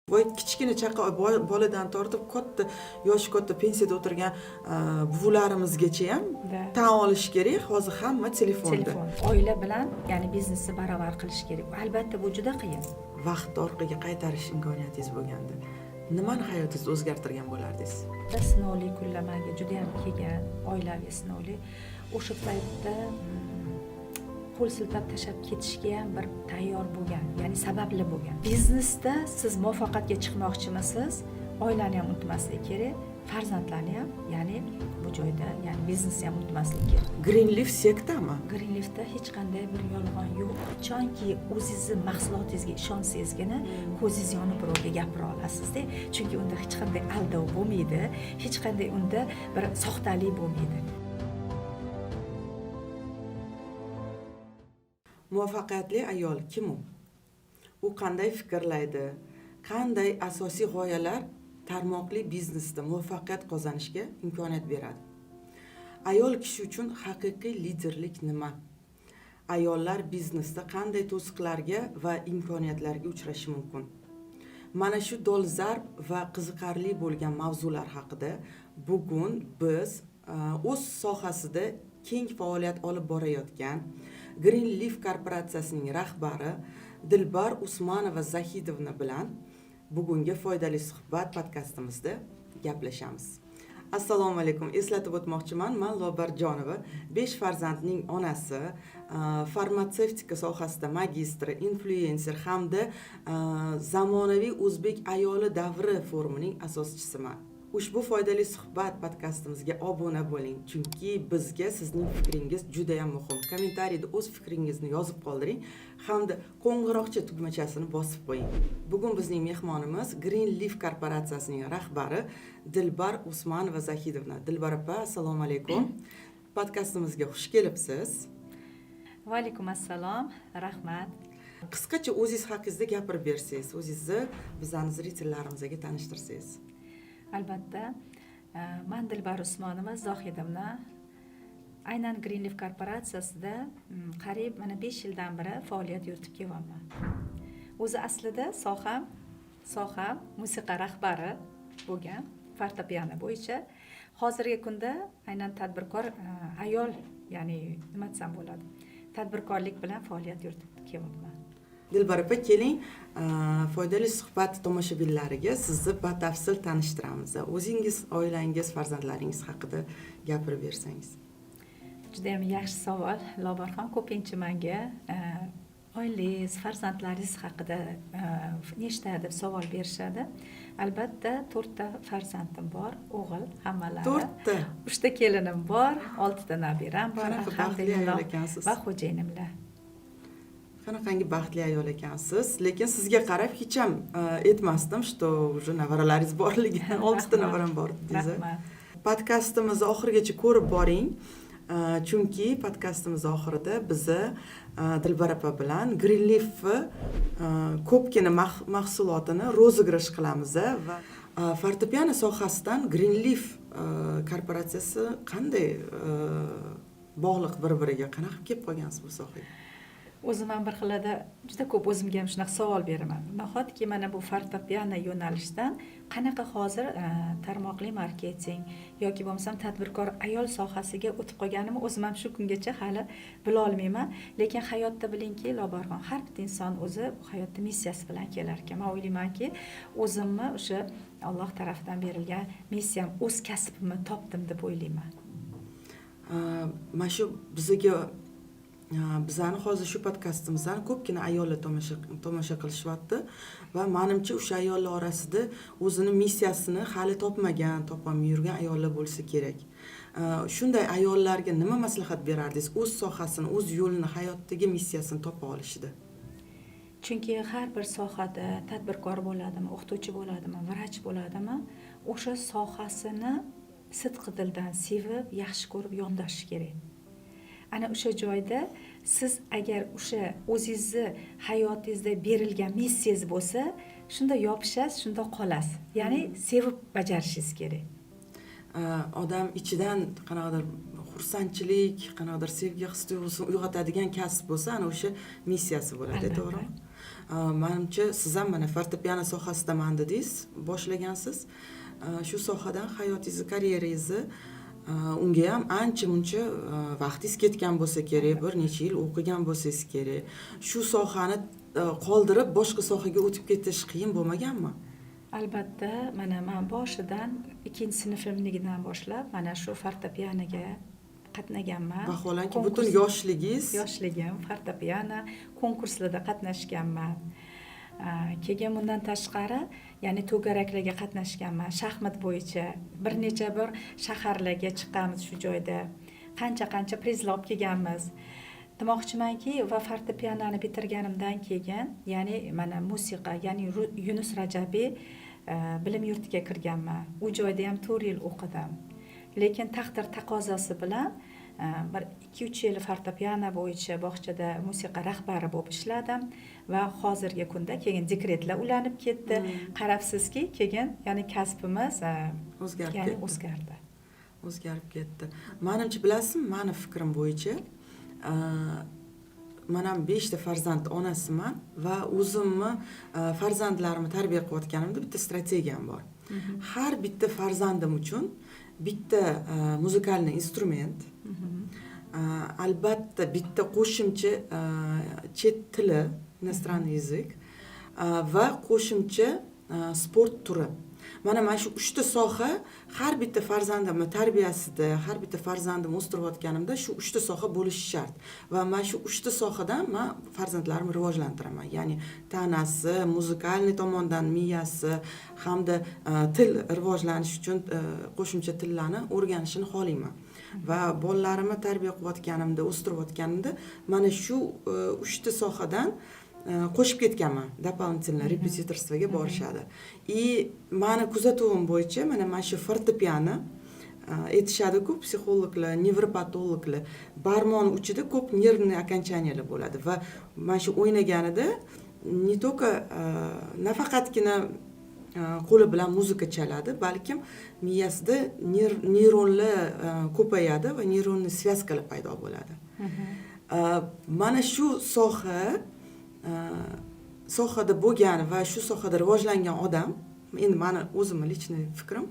Voy kichkina chaqa boladan tortib yoshi katta pensiyada o'tirgan buvularimizgacha ham tan olish kerak. Hozir hamma telefonda. Oila bilan, ya'ni biznesni barobar qilish kerak. Albatta bu juda qiyin. Vaqt orqaga qaytarish imkoniyatingiz bo'lganda, nimani hayotingizni o'zgartirgan bo'lardingiz? Sinovli kunlarga juda ham kelgan, oilaviy sinovli. O'sha paytda qo'l siltab tashlab ketishga ham bir tayyor bo'lgan, ya'ni sababli bo'lgan. Biznesda siz muvaffaqiyatga chiqmoqchimisiz? Oilani ham unutmaslik kerak, farzandlarni ham, ya'ni bu joyda, ya'ni biznesni ham unutmaslik kerak. Greenleaf sektami? Greenleafda hech qanday bir yolg'on yo'q. Qachonki o'zingizni mahsulotingizga ishonsangizgina ko'zingiz yonib birovga gapira olasizda. Chunki unda hech qanday aldov bo'lmaydi, hech qanday unda bir soxtalik bo'lmaydi. Muvaffaqiyatli ayol kim u? U qanday fikrlaydi? Qanday asosiy g'oyalar tarmoqli biznesda muvaffaqiyat qozonishga imkoniyat beradi? Ayol kishi uchun haqiqiy liderlik nima? Ayollar biznesda qanday to'siqlarga va imkoniyatlarga uchrashi mumkin? Mana shu dolzarb va qiziqarli bo'lgan mavzular haqida bugun biz o'z sohasida keng faoliyat olib borayotgan Greenleaf korporatsiyasining rahbari Dilbar Usmonova Zahidovna bilan bugungi foydali suhbat podkastimizda gaplashamiz. Assalomu alaykum. Eslatib o'tmoqchiman, men Lobar Jonova, 5 farzandning onasi, farmatsevtika sohasida magistri, influencer hamda zamonaviy o'zbek ayoli davri forumining asoschisiman. Ushbu foydali suhbat podkastimizga obuna bo'ling, chunki bizga sizning fikringiz juda ham muhim. Kommentariyda o'z fikringizni yozib qoldiring hamda qo'ng'iroqcha tugmachasini bosib qo'ying. Bugun bizning mehmonimiz Greenleaf korporatsiyasining rahbari Dilbar Usmonova Zahidovna. Dilbar opa, assalomu alaykum. Podkastimizga xush kelibsiz. Va alaykum assalom, rahmat. Qisqacha o'zingiz haqingizda gapirib bersangiz, o'zingizni bizning zritellarimizga tanishtirsangiz. Albatta, men Dilbar Usmonova Zohidovna aynan Greenleaf korporatsiyasida qariyb mana 5 yildan beri faoliyat yuritib kelyapman. O'zi aslida soham musiqa rahbari bo'lgan, fortepiano bo'yicha. Hozirgi kunda aynan tadbirkor ayol, ya'ni nima desam bo'ladi, tadbirkorlik bilan faoliyat yuritib kelyapman. Dilbar opa, keling, foydali suhbat tomoshabinlariga sizni batafsil tanishtiramiz. O'zingiz, oilangiz, farzandlaringiz haqida gapirib bersangiz. Juda ham yaxshi savol. Lobarxon ko'pincha menga oilangiz, farzandlaringiz haqida nechta deb savol berishadi. Albatta, 4 ta farzandim bor, o'g'il hammalari. 4 ta. 3 ta kelinim bor, 6 ta nabiram bor, alhamdulillah va xo'jayinimlar. Qanaqangi baxtli ayol ekansiz, lekin sizga qarab hech ham aytmasdim, что уже navaralaringiz borligini, 6 ta navaram bor dedingiz. Podkastimizni oxirigacha ko'rib boring, chunki podkastimiz oxirida bizni Dilbar opa bilan Greenleaf ko'pgina mahsulotini rozыгрыш qilamiz va fortepiano sohasidan Greenleaf korporatsiyasi qanday bog'liq bir-biriga, qanaqa kelib qolgansiz bu sohaga? O'zim ham bir xilada juda ko'p o'zimga ham shunaqa savol beraman. Nahotki mana bu fortepiano yo'nalishdan qanaqa hozir tarmoqli marketing yoki bo'lmasam tadbirkor ayol sohasiga o'tib qolganimni o'zim ham shu kungacha hali bila olmayman. Lekin hayotda bilingki, Lobarxon, har bir inson o'zi hayotda missiyasi bilan kelar ekan. Men o'ylaymanki, o'zimni o'sha Alloh tomonidan berilgan missiyam, o'z kasbimni topdim deb o'ylayman. Mana shu bizga bizani hozir shu podkastimizdan ko'pgina ayollar tomosha qilishyapti va menimcha o'sha ayollar orasida o'zini missiyasini hali topolmay yurgan ayollar bo'lsa kerak. Shunday ayollarga nima maslahat berardingiz o'z sohasini, o'z yo'lini, hayotdagi missiyasini topa olishida? Chunki har bir sohada tadbirkor bo'ladimi, o'qituvchi bo'ladimi, vrach bo'ladimi, o'sha sohasini sidqi dildan sevib, yaxshi ko'rib yondashish kerak. Ana o'sha joyda siz agar o'sha o'zingizni hayotingizda berilgan missiyangiz bo'lsa, shunda yopishasiz, shunda qolasiz. Ya'ni sevib bajarishingiz kerak. Odam ichidan qanaqadir xursandchilik, qanaqadir sevgi his tuyg'usini uyg'otadigan kasb bo'lsa, ana o'sha missiyasi bo'ladi, to'g'rimi? Manimcha siz ham mana fortepiano sohasidaman dedingiz, boshlagansiz. Shu sohadan hayotingizni, karyerangizni unga ham ancha-muncha vaqtingiz ketgan bo'lsa kerak, bir necha yil o'qigan bo'lsangiz kerak. Shu sohani qoldirib boshqa sohaga o'tib ketish qiyin bo'lmaganmi? Albatta, mana men boshidan 2-sinfimligidan boshlab mana shu fortepianoga qatnaganman. Vaholanki butun yoshligim fortepiano konkurslarda qatnashganman. Keyin bundan tashqari, ya'ni to'garaklarga qatnashganman. Shaxmat bo'yicha bir necha bor shaharlarga chiqqanmiz shu joyda. Qancha prizlar olib kelganmiz. Demoqchimanki, va fortepianoni bitirganimdan keyin, ya'ni mana musiqa, ya'ni Yunus Rajabiy bilim yurtiga kirganman. U joyda ham 4 yil o'qidim. Lekin taqdir taqozosi bilan bir 2-3 yil fortepiano bo'yicha bog'chada musiqa rahbari bo'lib ishladim va hozirgi kunda keyin dekretlar ulanib ketdi. Qarabsizki, keyin ya'ni kasbimiz o'zgarib ketdi. Menimcha bilasizmi, meni fikrim bo'yicha men ham 5 ta farzand onasiman va o'zimni farzandlarimni tarbiya qilayotganimda bitta strategiyam bor. Har bitta farzandim uchun bitta muzikalniy instrument, albatta bitta qo'shimcha chet tili, иностранный язык va qo'shimcha sport turi. Mana shu 3 ta soha har bitta farzandimni tarbiyasida, har bitta farzandimni o'stirayotganimda shu 3 ta soha bo'lishi shart. Va men shu 3 ta sohadan men farzandlarimni rivojlantiraman. Ya'ni tanasi, muzikalniy tomondan miyasi hamda til rivojlanishi uchun qo'shimcha tillarni o'rganishini xohlayman. Va bolalarimni tarbiya qilayotganimda, o'stirayotganimda mana shu 3 ta sohadan qo'shib ketganman. Дополнительно repetitorstvoga borishadi. Meni kuzatuvim bo'yicha mana shu fortepiano aytishadi-ku, psixologlar, nevropatologlar, barmoq uchida ko'p nervniy окончаниялар bo'ladi va mana shu o'ynaganida не только nafaqatgina qo'li bilan muzika chaladi, balkim miyasida neyronlar ko'payadi va neyronniy связкалар paydo bo'ladi. Mana shu sohada bo'lgan va shu sohada rivojlangan odam, endi meni o'zimning личный fikrim,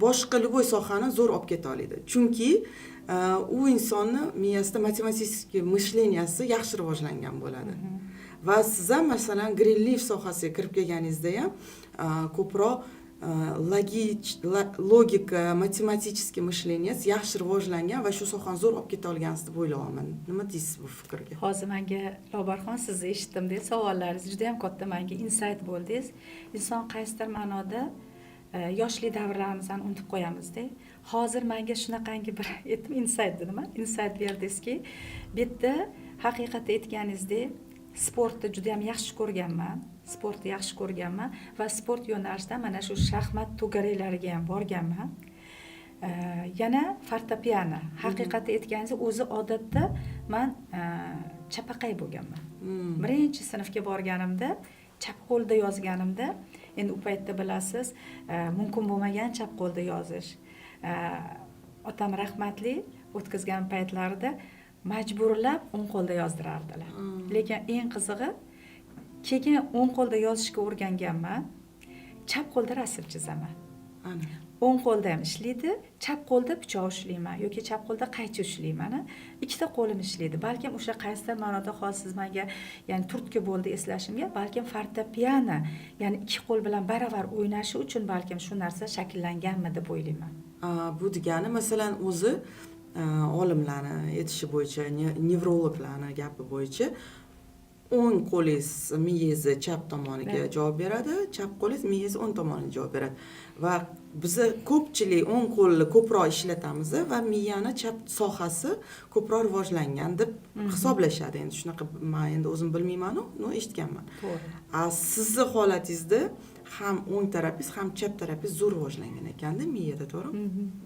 boshqa любой sohani zo'r olib keta oladi. Chunki u insonni miyasida matematik mishleniyasi yaxshi rivojlangan bo'ladi. Va siz ham masalan Greenleaf sohasiga kirib kelganingizda ham ko'proq logika, matematik mishleniyasi yaxshi rivojlangan va shu sohani zo'r olib keta olgansiz deb o'ylayman. Nima deysiz bu fikrga? Hozir menga Lobarxon, sizni eshitdim deb savollaringiz juda ham katta menga insight bo'ldingiz. Inson qaysidir ma'noda yoshlik davrlarimizni unutib qo'yamiz-da. Hozir menga shunaqangi bir insight dedimmi? Insight berdingizki, bitta haqiqatda aytganingizdek, sportni juda ham yaxshi ko'rganman va sport yo'nalishida mana shu shaxmat to'garaklariga ham borganman. Yana fortepiano, haqiqatda aytganingiz, o'zi odatda men chapaqay bo'lganman. Birinchi sinfga borganimda, chap qo'lda yozganimda, endi u paytda bilasiz, mumkin bo'lmagan chap qo'lda yozish. Otam rahmatli o'tkazgan paytlarida majburlab o'ng qo'lda yozdirardilar. Lekin eng qizig'i, keyin o'ng qo'lda yozishga o'rganganman, chap qo'lda rasm chizaman. O'ng qo'lda ham ishlaydi, chap qo'lda pichoq ushlayman yoki chap qo'lda qaychi ushlayman. Ikkita qo'lim ishlaydi. Balkim o'sha qaysidir ma'noda hozir menga, ya'ni turtki bo'ldi eslashimga, balkim fortepiano, ya'ni ikki qo'l bilan baravar o'ynashi uchun balkim shu narsa shakllanganmi deb o'ylayman. Bu degani masalan o'zi olimlarni aytishi bo'yicha, nevrologlarni gapi bo'yicha o'ng qo'lingiz miyangizni chap tomoniga javob beradi, chap qo'lingiz miyangizni o'ng tomoniga javob beradi. Va biz ko'pchilik o'ng qo'lni ko'proq ishlatamiz va miyani chap sohasi ko'proq rivojlangan deb hisoblashadi. Endi shunaqa men endi o'zim bilmayman-ku, eshitganman. To'g'ri. Sizni holatingizda ham o'ng tarafingiz, ham chap tarafingiz zo'r rivojlangan ekanda miyada, to'g'rimi?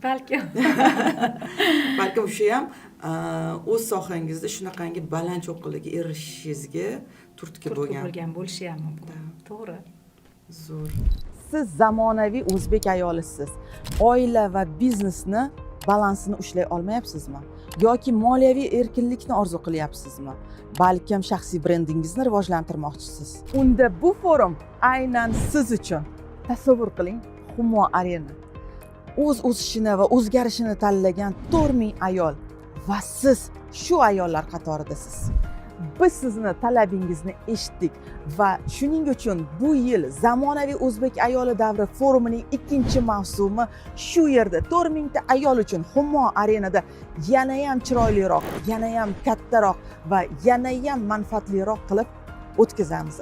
Balkim. Balkim o'sha ham o'z sohangizda shunaqangi baland cho'qqiligi erishishingizga turtki bo'lgan bo'lishi ham mumkin. To'g'ri. Zo'r. Siz zamonaviy o'zbek ayolisiz. Oila va biznesni balansini ushlay olmayapsizmi? yoki moliyaviy erkinlikni orzu qilyapsizmi, balkim shaxsiy brendingizni rivojlantirmoqchisiz. Unda bu forum aynan siz uchun. Tasavvur qiling, Humo Arena o'z o'sishini va o'zgarishini tanlagan 4000 ayol va siz shu ayollar qatoridasiz. Biz sizni talabingizni eshitdik va shuning uchun bu yil zamonaviy o'zbek ayoli davri forumining 2-mavsumi shu yerda 4000 ta ayol uchun Humo Arenada yana ham chiroyliroq, yana ham kattaroq va yana ham manfaatliroq qilib o'tkazamiz.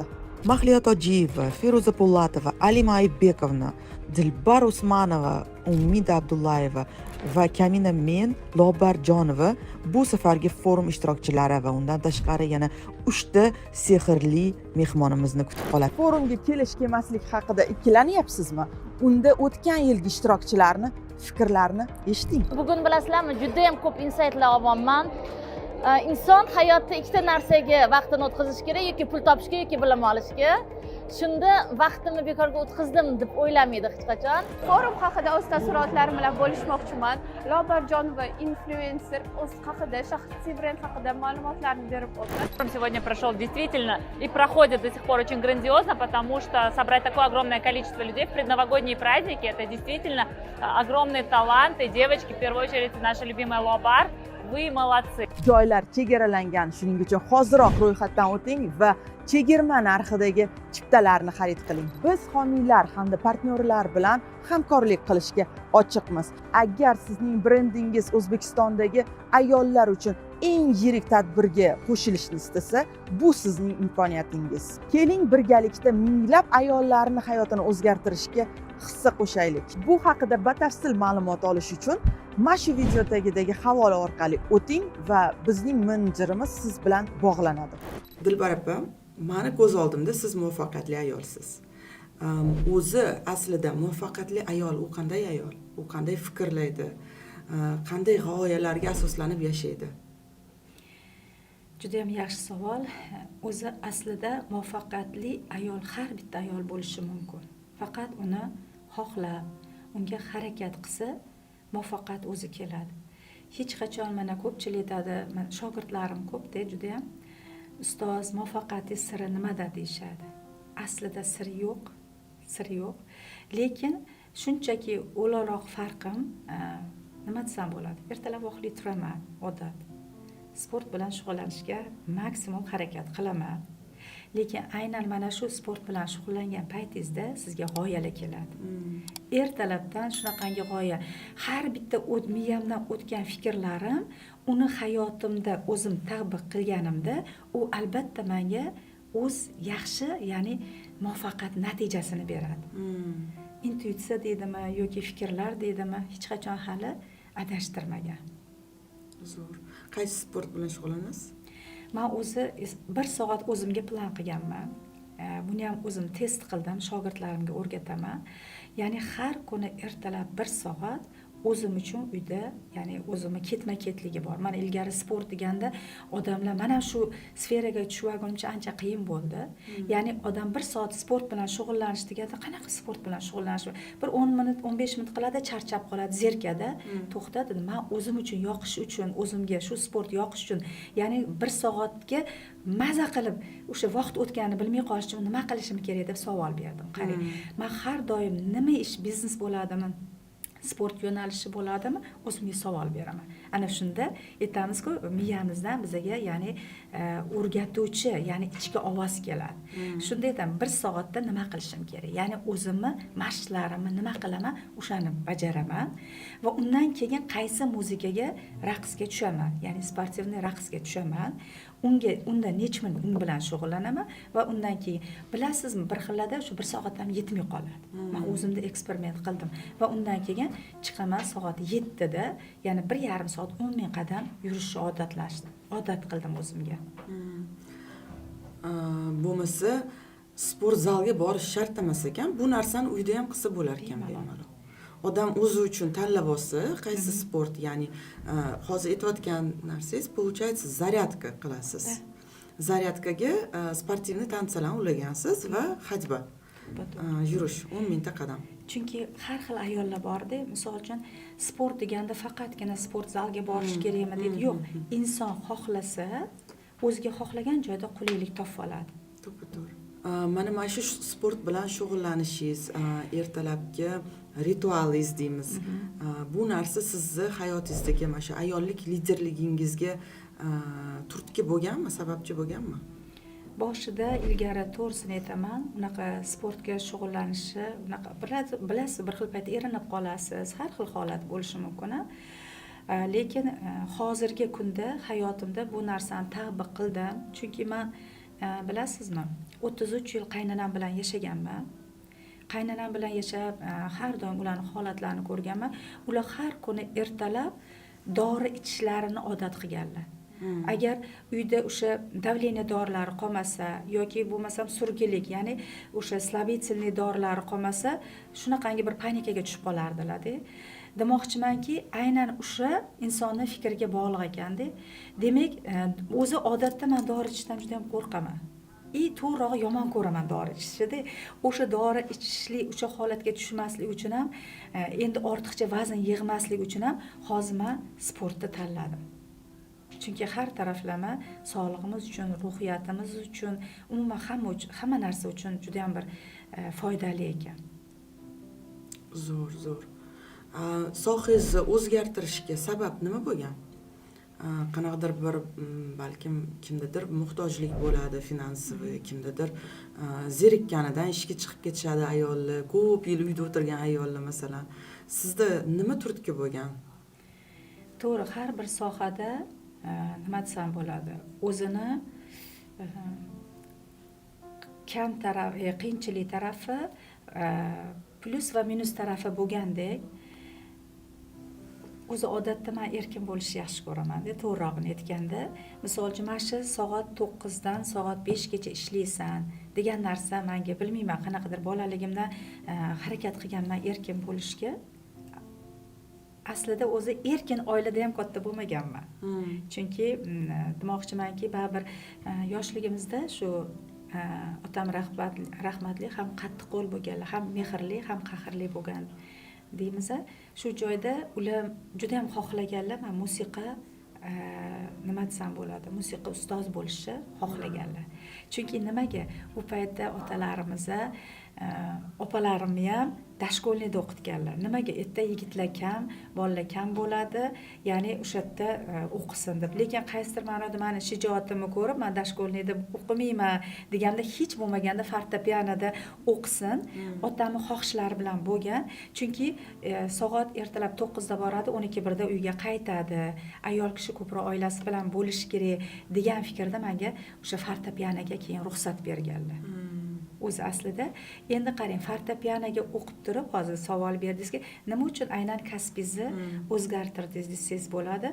Mahliyo Tojiyeva, Feruza Po'latova, Alima Aybekovna, Dilbar Usmanova, Umida Abdullayeva va Kamina men Lobar Jonova bu safargi forum ishtirokchilari va undan tashqari yana 3 ta sehrli mehmonimizni kutib qoladi. Forumga kelish kelmaslik haqida ikkilanyapsizmi? Unda o'tgan yilgi ishtirokchilarni fikrlarini eshiting. Bugun bilasizlarmi, juda ham ko'p insightlar olyapman. Inson hayotda ikkita narsaga vaqtini o'tkazish kerak, yoki pul topishga yoki bilim olishga. Shunda vaqtimni bekorga o'tkazdim deb o'ylamaydi hech qachon. Forum haqida o'z taassurotlarim bilan bo'lishmoqchiman. Lobar Jonova influencer o'z haqida, shaxsiy brend haqida ma'lumotlarni berib o'tdi. Форум сегодня прошел действительно и проходит до сих пор очень грандиозно, потому что собрать такое огромное количество людей в предновогодние праздники — это действительно огромный талант. И девочки, в первую очередь, наша любимая Лобар, вы молодцы. Joylar chegaralangan, shuning uchun hoziroq ro'yxatdan o'ting va chegirma narxidagi chiptalarni xarid qiling. Biz homiylar hamda partnyorlar bilan hamkorlik qilishga ochiqmiz. Agar sizning brendingiz O'zbekistondagi ayollar uchun eng yirik tadbirga qo'shilishni istasa, bu sizning imkoniyatingiz. Keling birgalikda minglab ayollarning hayotini o'zgartirishga hissa qo'shaylik. Bu haqida batafsil ma'lumot olish uchun mana shu video tagidagi havola orqali o'ting va bizning menejerimiz siz bilan bog'lanadi. Dilbar opa, meni ko'z oldimda siz muvaffaqiyatli ayolsiz. O'zi aslida muvaffaqiyatli ayol u qanday ayol? U qanday fikrlaydi? Qanday g'oyalarga asoslanib yashaydi? Juda ham yaxshi savol. O'zi aslida muvaffaqiyatli ayol har bitta ayol bo'lishi mumkin. Faqat uni xohlab, unga harakat qilsa, muvaffaqiyat o'zi keladi. Hech qachon mana ko'pchilik aytadi, men shogirdlarim ko'pda juda ham ustoz muvaffaqiyatning siri nimada deyshadi. Aslida sir yo'q, sir yo'q. Lekin shunchaki o'laroq farqim nima desam bo'ladi? Ertalab vaqtli turaman, odat. Sport bilan shug'ullanishga maksimum harakat qilaman. Lekin aynan mana shu sport bilan shug'ullangan paytingizda sizga g'oyalar keladi. Ertalabdan shunaqangi g'oya, har bitta miyamdan o'tgan fikrlarim, uni hayotimda o'zim tatbiq qilganimda, u albatta menga o'z yaxshi, ya'ni muvaffaqiyat natijasini beradi. Intuitsiya deydimi yoki fikrlar deydimi, hech qachon hali adashtirmagan. Zo'r. Qaysi sport bilan shug'ullanasiz? Men o'zi 1 soat o'zimga plan qilganman. Buni ham o'zim test qildim, shogirdlarimga o'rgataman. Ya'ni har kuni ertalab 1 soat o'zim uchun uyda, ya'ni o'zimni ketma-ketligi bor. Mana ilgari sport deganda odamlar mana shu sferaga tushganimcha ancha qiyin bo'ldi. Ya'ni odam 1 soat sport bilan shug'ullanish deganda qanaqa sport bilan shug'ullanish? Bir 10 minut, 15 minut qiladi, charchab qoladi, zerkada. To'xta dedim, men o'zim uchun yoqish uchun, o'zimga shu sport yoqish uchun, ya'ni 1 soatga maza qilib o'sha vaqt o'tganini bilmay qolish uchun nima qilishim kerak deb savol berdim. Qarang, men har doim nima ish, biznes bo'ladimi? Sport yo'nalishi bo'ladimi? O'zimga savol beraman. Ana shunda aytamiz-ku, miyamizdan bizga, ya'ni o'rgatuvchi, ya'ni ichki ovoz keladi. Shunda aytaman, 1 soatda nima qilishim kerak? Ya'ni o'zimni mashqlarimni nima qilaman, o'shani bajaraman va undan keyin qaysi muzikaga raqsga tushaman, ya'ni sportivniy raqsga tushaman. Unda necha minut un bilan shug'ullanaman va undan keyin bilasizmi, bir xillada shu 1 soat ham yetmay qoladi. Men o'zimda eksperiment qildim va undan keyin chiqaman soat 7 da, ya'ni 1,5 soat 10 ming qadam yurishni odat qildim o'zimga. Bo'lmasa sport zalga borish shart emas ekan, bu narsani uyda ham qilsa bo'lar ekan bemalol. Odam o'zi uchun tanlab olsa, qaysi sport, ya'ni hozir aytayotgan narsangiz, получается, zaryadka qilasiz. Zaryadkaga sportivniy tansalarni ulagansiz va hajba. yurish 10 mingta qadam. Chunki har xil ayollar borda, misol uchun sport deganda faqatgina sport zalga borish kerakmi deydi. Yo'q, inson xohlasa, o'ziga xohlagan joyda qulaylik topib oladi. To'g'ri. Mana shu sport bilan shug'ullanishingiz, ertalabki ritualingiz deymiz. Bu narsa sizni hayotingizdagi mana shu ayollik liderligingizga turtki bo'lganmi, sababchi bo'lganmi? Boshida ilgari to'g'risini aytaman, unaqa sportga shug'ullanishni, unaqa bilasiz, bir xil payt erinib qolasiz, har xil holat bo'lishi mumkin. Lekin hozirgi kunda hayotimda bu narsani tatbiq qildim, chunki men bilasizmi, 33 yil qaynonam bilan yashaganman. Qaynonam bilan yashab, har doim ularning holatlarini ko'rganman. Ular har kuni ertalab dori ichishlarini odat qilganlar. Agar uyda o'sha davleniya dorilari qolmasa yoki bo'lmasam surgilik, ya'ni o'sha slabительный dorilari qolmasa, shunaqangi bir panikaga tushib qolardilar-da. Demoqchimanki, aynan o'sha insonning fikriga bog'liq ekanda. Demak, o'zi odatda men dori ichishdan juda ham qo'rqaman. To'g'rirog'i yomon ko'raman dori ichishni. O'sha dori ichishlik, o'sha holatga tushmaslik uchun ham, endi ortiqcha vazn yig'maslik uchun ham hozir men sportni tanladim. Chunki har taraflama sog'lig'imiz uchun, ruhiyatimiz uchun, umuman hamma narsa uchun juda ham bir foydali ekan. Zo'r. Sohangizni o'zgartirishga sabab nima bo'lgan? Qanaqadir bir balkim kimdadir muhtojlik bo'ladi finansiy, kimdadir zerikkanidan ishga chiqib ketishadi ayollar, ko'p yil uyda o'tirgan ayollar masalan. Sizda nima turtki bo'lgan? To'g'ri, har bir sohada nima desam bo'ladi, o'zini kam tarafi, qiyinchilik tarafi, plus va minus tarafi bo'lgandek, o'zi odatda men erkin bo'lishni yaxshi ko'raman-da, to'g'rirog'ini aytganda. Misol uchun, mana shu soat 9 dan soat 5 gacha ishlaysan degan narsa menga bilmayman, qanaqadir bolaligimdan harakat qilganman erkin bo'lishga. Aslida o'zi erkin oilada ham katta bo'lmaganman. Chunki demoqchimanki, baribir yoshligimizda shu otam rahmatli ham qattiqqo'l bo'lganlar, ham mehrli, ham qahrli bo'lgan deymiz. Shu joyda ular juda ham xohlaganlar, men musiqa nima desam bo'ladi, musiqa ustoz bo'lishni xohlaganlar. Chunki nimaga? U paytda otalarimiz, opalarimni ham dashkolniyda o'qitganlar. Nimaga? Erta yigitlar kam, bolalar kam bo'ladi, ya'ni o'sha yerda o'qisin deb. Lekin qaysidir ma'noda meni shijoatimni ko'rib, men dashkolniyda o'qimayman deganda hech bo'lmaganda fortepianoda o'qisin, otamning xohishlari bilan bo'lgan. Chunki soat ertalab 9 da boradi, 12:00 da uyga qaytadi. Ayol kishi ko'proq oilasi bilan bo'lishi kerak degan fikrda menga o'sha fortepianoga keyin ruxsat berganlar. O'zi aslida endi qarang, fortepianoga o'qib turib, hozir savol berdingizki, nima uchun aynan kasbingizni o'zgartirdingiz desangiz bo'ladi.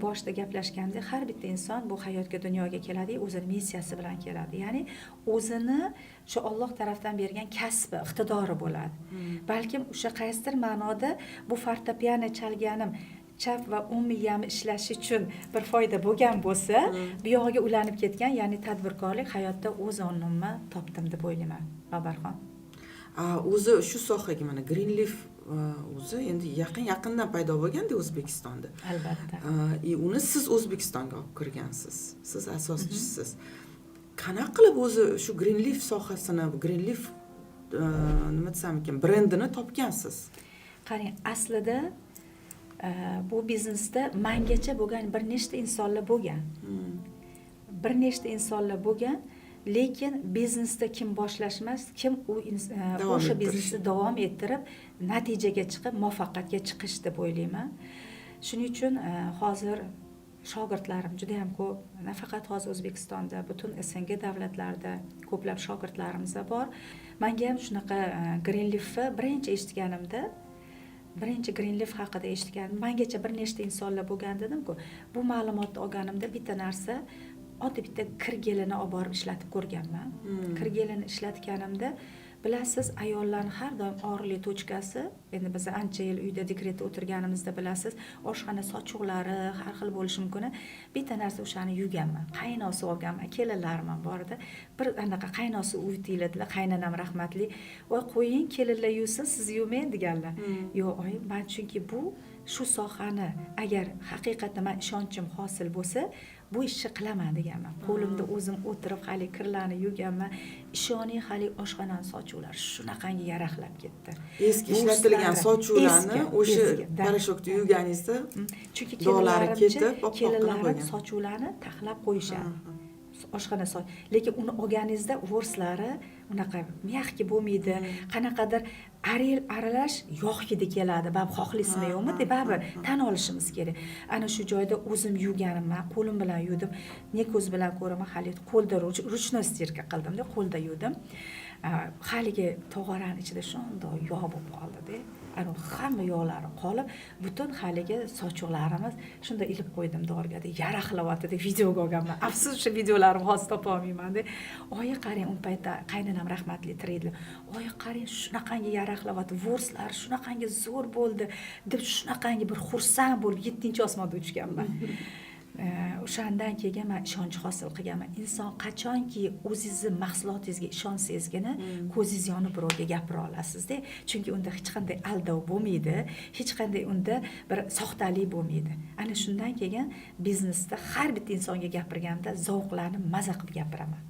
Boshida gaplashganda, har bitta inson bu hayotga, dunyoga keladi, o'zining missiyasi bilan keladi. Ya'ni o'zini shu Alloh tarafdan bergan kasbi, iqtidori bo'ladi. Balkim o'sha qaysidir ma'noda bu fortepiano chalganim chap va miyam ishlash uchun bir foyda bo'lgan bo'lsa, bu yog'iga ulanib ketgan, ya'ni tadbirkorlik hayotda o'z o'rnimni topdim deb o'ylayman. Babarxon. O'zi shu sohaga mana Greenleaf o'zi endi yaqindan paydo bo'lganda O'zbekistonda. Albatta. Uni siz O'zbekistonga olib kirgansiz. Siz asoschisiz. Qanaqa qilib o'zi shu Greenleaf sohasini, Greenleaf nima desam ekan, brendini topgansiz? Qarang, aslida bu biznesda mengacha bo'lgan bir nechta insonlar bo'lgan. Bir nechta insonlar bo'lgan, lekin biznesda kim boshlashmas, kim o'sha biznesni davom ettirib, natijaga chiqib, muvaffaqiyatga chiqish deb o'ylayman. Shuning uchun hozir shogirdlarim juda ham ko'p, nafaqat hozir O'zbekistonda, butun SNG davlatlarida ko'plab shogirdlarimiz bor. Menga ham shunaqa Greenleafni birinchi eshitganimda, birinchi Greenleaf haqida eshitganim, mengacha bir nechta insonlar bo'lgan dedim-ku. Bu ma'lumotni olganimda bitta narsa, oddiy bitta kir gelini olib borib ishlatib ko'rganman. Kir gelini ishlatganimda bilasiz, ayollarning har doim og'riqli tochkasi, endi biz ancha yil uyda dekretda o'tirganimizda bilasiz, oshxona sochuqlari har xil bo'lishi mumkin. Bitta narsa o'shani yuganman. Qaynosi olganman, kelinlarim ham bor edi. Bir anaqa qaynosi uyutiladilar, qaynanam rahmatli. Voy qo'ying, kelinlar yuvsin, siz yuvmang deganlar. Yo'q, oyim, men chunki bu shu sohani agar haqiqatdan men ishonchim hosil bo'lsa, bu ishni qilaman deganman. Qo'limda o'zim o'tirib hali kirlarni yuvganman. Ishoning, hali oshxonani sochuvlar shunaqangi yaraqlab ketdi. Eski ishlatilgan sochuvlarni o'sha parashokda yuvganingizda chunki dog'lari ketib, kelinlarim sochuvlarni taxlab qo'yishadi. Oshxona soch, lekin uni olganingizda vorslari unaqa mягкий bo'lmaydi, qanaqadir aralash yog' hidi keladi. Bab xohlaysizmi yo'qmi deb tan olishimiz kerak. Ana shu joyda o'zim yuvganimman, qo'lim bilan yuvdim. Ne ko'z bilan ko'raman, hali qo'lda ruchnoy stirka qildim-da, qo'lda yuvdim. Haligi tog'oraning ichida shunday yog' bo'lib qoldi-da. Ana hamma yog'lari qolib, butun haligi sochuqlarimiz shunda ilib qo'ydim dorgada, yaraqlayotdi, videoga olganman. Afsus, shu videolarimni hozir topa olmayman-da. Oyi qarang, u paytda qaynanam rahmatli tiredilar. Oyi qarang, shunaqangi yaraqlayotdi, vorslari shunaqangi zo'r bo'ldi deb shunaqangi bir xursand bo'lib 7-osmonda uchganman. O'shandan keyin men ishonch hosil qilganman. Inson qachonki o'zingizning mahsulotingizga ishonsangizgina ko'zingiz yonib birovga gapira olasizda. Chunki unda hech qanday aldov bo'lmaydi, hech qanday unda bir soxtalik bo'lmaydi. Ana shundan keyin biznesda har bitta insonga gapirganda zavqlarni maza qilib gapiraman.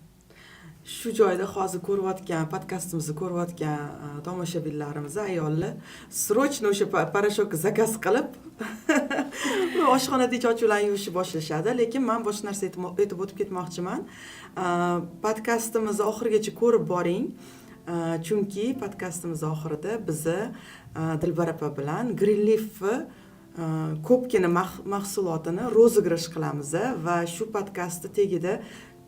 Shu joyda hozir ko'rayotgan, podkastimizni ko'rayotgan tomoshabinlarimiz ayollar srochno o'sha parashok zakaz qilib oshxonada sochuvlarni yuvishni boshlashadi, lekin men boshqa narsa aytib o'tib ketmoqchiman. Podkastimiz oxirigacha ko'rib boring. Chunki podkastimiz oxirida bizni Dilbar opa bilan Greenleaf ko'pgina mahsulotini rozыгрыш qilamiz va shu podkastni tagida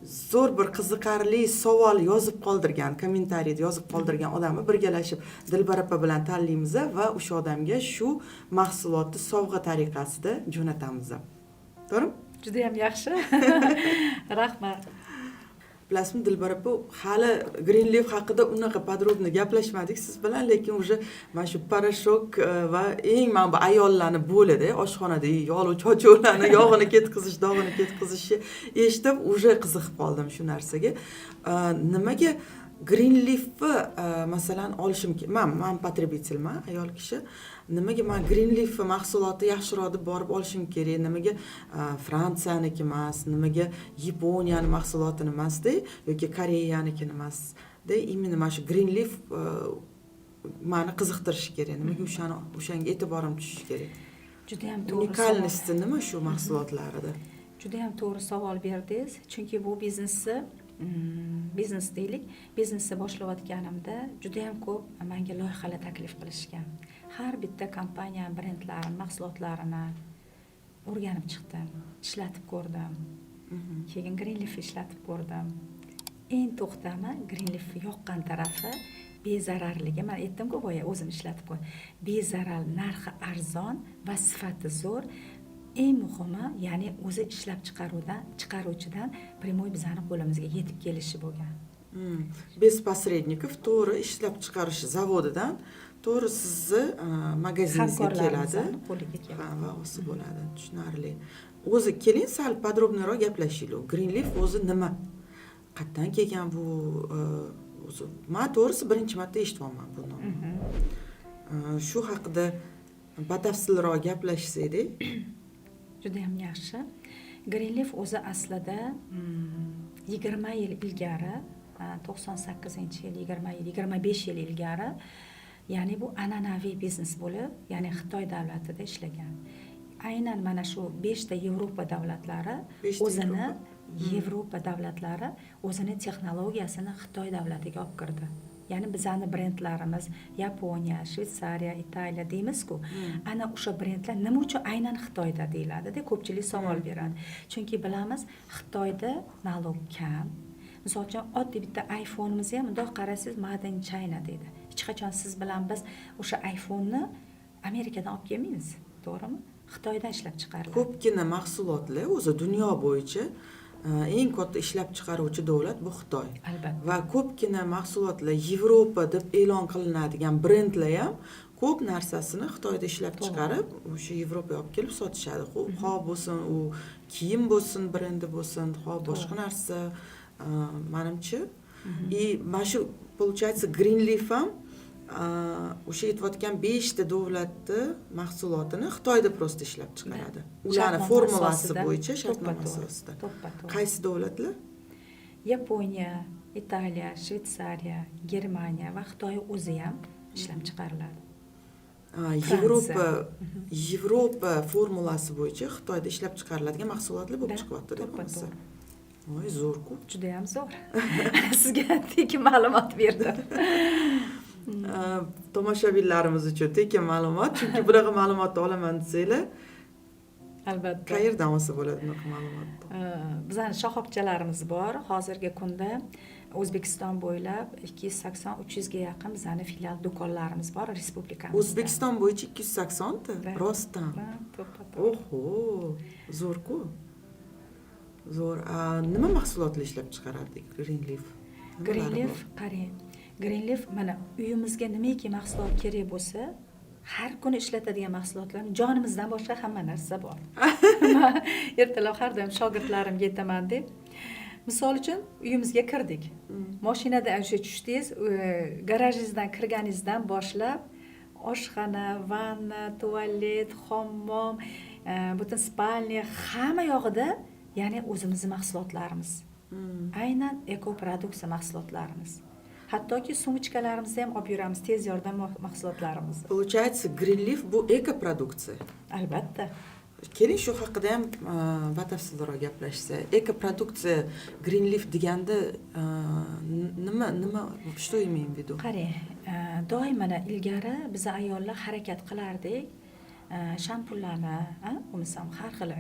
zo'r bir qiziqarli savol yozib qoldirgan, kommentariyda yozib qoldirgan odamni birgalashib Dilbar opa bilan tanlaymiz va o'sha odamga shu mahsulotni sovg'a tariqasida jo'natamiz. To'g'rimi? Juda ham yaxshi. Rahmat. Bilasizmi, Dilbar opa, hali Greenleaf haqida unaqa podrobno gaplashmadik siz bilan, lekin уже mana shu parashok va eng mana bu ayollarni bo'ladi, oshxonada yog'li sochuvlarni yog'ini ketqizish, dog'ini ketkizishni eshitib уже qiziqib qoldim shu narsaga. Nimaga Greenleafni masalan olishim kerak? Men потребительman, ayol kishi. Nimaga men Greenleaf mahsuloti yaxshiroq deb borib olishim kerak? Nimaga Fransiyaniki emas, nimaga Yaponiyani mahsulotini emasda yoki Koreyaniki emasda, именно mana shu Greenleaf meni qiziqtirishi kerak. Nimaga o'shanga e'tiborim tushishi kerak? Juda ham to'g'ri. Unikalnosti nima shu mahsulotlarida? Juda ham to'g'ri savol berdingiz. Chunki bu biznes deylik, biznesni boshlayotganimda juda ham ko'p menga loyihalar taklif qilishgan. Har bitta kompaniya brendlarini, mahsulotlarini o'rganib chiqdim, ishlatib ko'rdim. Keyin Greenleaf ishlatib ko'rdim. Eng to'xtami Greenleaf yoqqan tarafi bezararligi. Men aytdim-ku, boya o'zim ishlatib ko'rdim. Bezarar, narxi arzon va sifati zo'r. Eng muhimi, ya'ni o'zi ishlab chiqaruvchidan primoy bizani qo'limizga yetib kelishi bo'lgan. Без посредников, to'g'ri ishlab chiqarish zavodidan to'g'ri sizni magaziningizga keladi. Ha, va o'zi bo'ladi, tushunarli. O'zi keling sal podrobniyroq gaplashaylik. Greenleaf o'zi nima? Qayerdan kelgan bu o'zi? Men to'g'risi birinchi marta eshityapman bu nomni. Shu haqida batafsilroq gaplashsak-da. Juda ham yaxshi. Greenleaf o'zi aslida 20 yil ilgari, 98-yil, 20 yil, 25 yil ilgari, ya'ni bu an'anaviy biznes bo'lib, ya'ni Xitoy davlatida ishlagan. Aynan mana shu 5 ta Yevropa davlatlari o'zini texnologiyasini Xitoy davlatiga olib kirdi. Ya'ni bizning brendlarimiz Yaponiya, Shveysariya, Italiya deymiz-ku. Ana o'sha brendlar nima uchun aynan Xitoyda deyiladi-da, ko'pchilik savol beradi. Chunki bilamiz, Xitoyda nalog kam. Misol uchun oddiy bitta iPhone'imizni ham bundoq qarasangiz Made in China deydi. Hech qachon siz bilan biz o'sha iPhone'ni Amerikadan olib kelmaymiz, to'g'rimi? Xitoyda ishlab chiqariladi. Ko'pgina mahsulotlar o'zi dunyo bo'yicha eng katta ishlab chiqaruvchi davlat bu Xitoy. Albatta. Va ko'pgina mahsulotlar Yevropa deb e'lon qilinadigan brendlar ham ko'p narsasini Xitoyda ishlab chiqarib, o'sha Yevropaga olib kelib sotishadi. Xoh bo'lsin u kiyim bo'lsin, brendi bo'lsin, xoh boshqa narsa, menimcha. И mana shu получается Greenleaf ham o'sha aytayotgan 5 ta davlatni mahsulotini Xitoyda prosta ishlab chiqaradi. Ularni formulasi bo'yicha shartnoma asosida. Qaysi davlatlar? Yaponiya, Italiya, Shveysariya, Germaniya va Xitoy o'zi ham ishlab chiqariladi. Yevropa formulasi bo'yicha Xitoyda ishlab chiqariladigan mahsulotlar bo'lib chiqyapti deb bo'lsa. Voy, zo'r-ku. Juda ham zo'r. Sizga tekin ma'lumot berdim. Tomoshabinlarimiz uchun tekin ma'lumot, chunki bunaqa ma'lumotni olaman desanglar, albatta. qayerdan olsa bo'ladi bunaqa ma'lumotni? Bizning shoxobchalarimiz bor. Hozirgi kunda O'zbekiston bo'ylab 280-300 ga yaqin bizning filial do'konlarimiz bor respublikamizda. O'zbekiston bo'yicha 280 ta? Rostdan. Oho, zo'r-ku. Zo'r. Nima mahsulotlar ishlab chiqarardik Greenleaf? Greenleaf, qarang. Greenleaf mana uyimizga nimaki mahsulot kerak bo'lsa, har kuni ishlatadigan mahsulotlarni jonimizdan boshqa hamma narsa bor. Ertalab har doim shogirdlarimga aytaman deb. Misol uchun uyimizga kirdik. Mashinada o'sha tushdingiz, garajingizdan kirganingizdan boshlab oshxona, vanna, tualet, hammom, butun spalniya hamma yog'ida, ya'ni o'zimizning mahsulotlarimiz. Aynan ekoproduksiya mahsulotlarimiz. Hattoki sumочкаlarimizni ham olib yuramiz, tez yordam mahsulotlarimizni. Получается, Greenleaf bu ekoproduksiya. Albatta. Keling shu haqida ham batafsilroq gaplashsak. Ekoproduksiya Greenleaf deganda nima что имеем в виду? Qarang, doim mana ilgari biz ayollar harakat qilardik. Shampunlarni, bo'lmasam har xil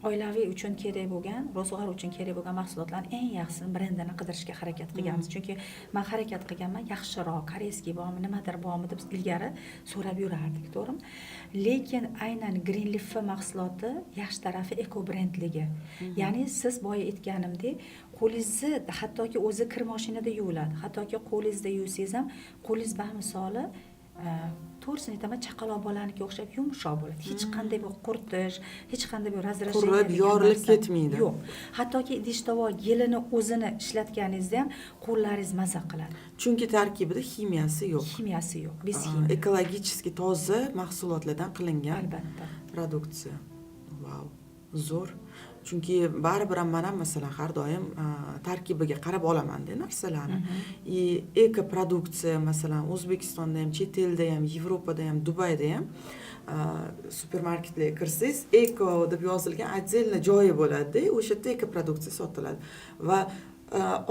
oilaviy uchun kerak bo'lgan, ro'zg'or uchun kerak bo'lgan mahsulotlarning eng yaxshisini brendini qidirishga harakat qilganmiz. Chunki men harakat qilganman, yaxshiroq, koreyskiy bormi, nimadir bormi deb ilgari so'rab yurardik, to'g'rimi? Lekin aynan Greenleaf mahsuloti yaxshi tarafi eko brendligi. Ya'ni siz boya aytganimdek, qo'lingizni hattoki o'zi kir mashinada yuviladi. Hattoki qo'lingizda yuvsangiz ham qo'lingiz bamisoli to'g'risini aytaman, chaqaloq bolaniki o'xshab yumshoq bo'ladi. Hech qanday bir qurtish, hech qanday bir razrashlik qurib yorilib ketmaydi. Yo'q. Hattoki idish-tovoq gelini o'zini ishlatganingizda ham qo'llaringiz maza qiladi. Chunki tarkibida kimyasi yo'q. Kimyasi yo'q, bez kimyo. Ekologik toza mahsulotlardan qilingan Albatta. Produksiya. Wow, zo'r. Chunki baribir ham men ham masalan har doim tarkibiga qarab olaman-da narsalarni. Eko produksiya masalan O'zbekistonda ham, chet elda ham, Yevropada ham, Dubayda ham supermarketlarga kirsangiz, eko deb yozilgan отдельно joyi bo'ladi-da, o'sha yerda eko produksiya sotiladi. Va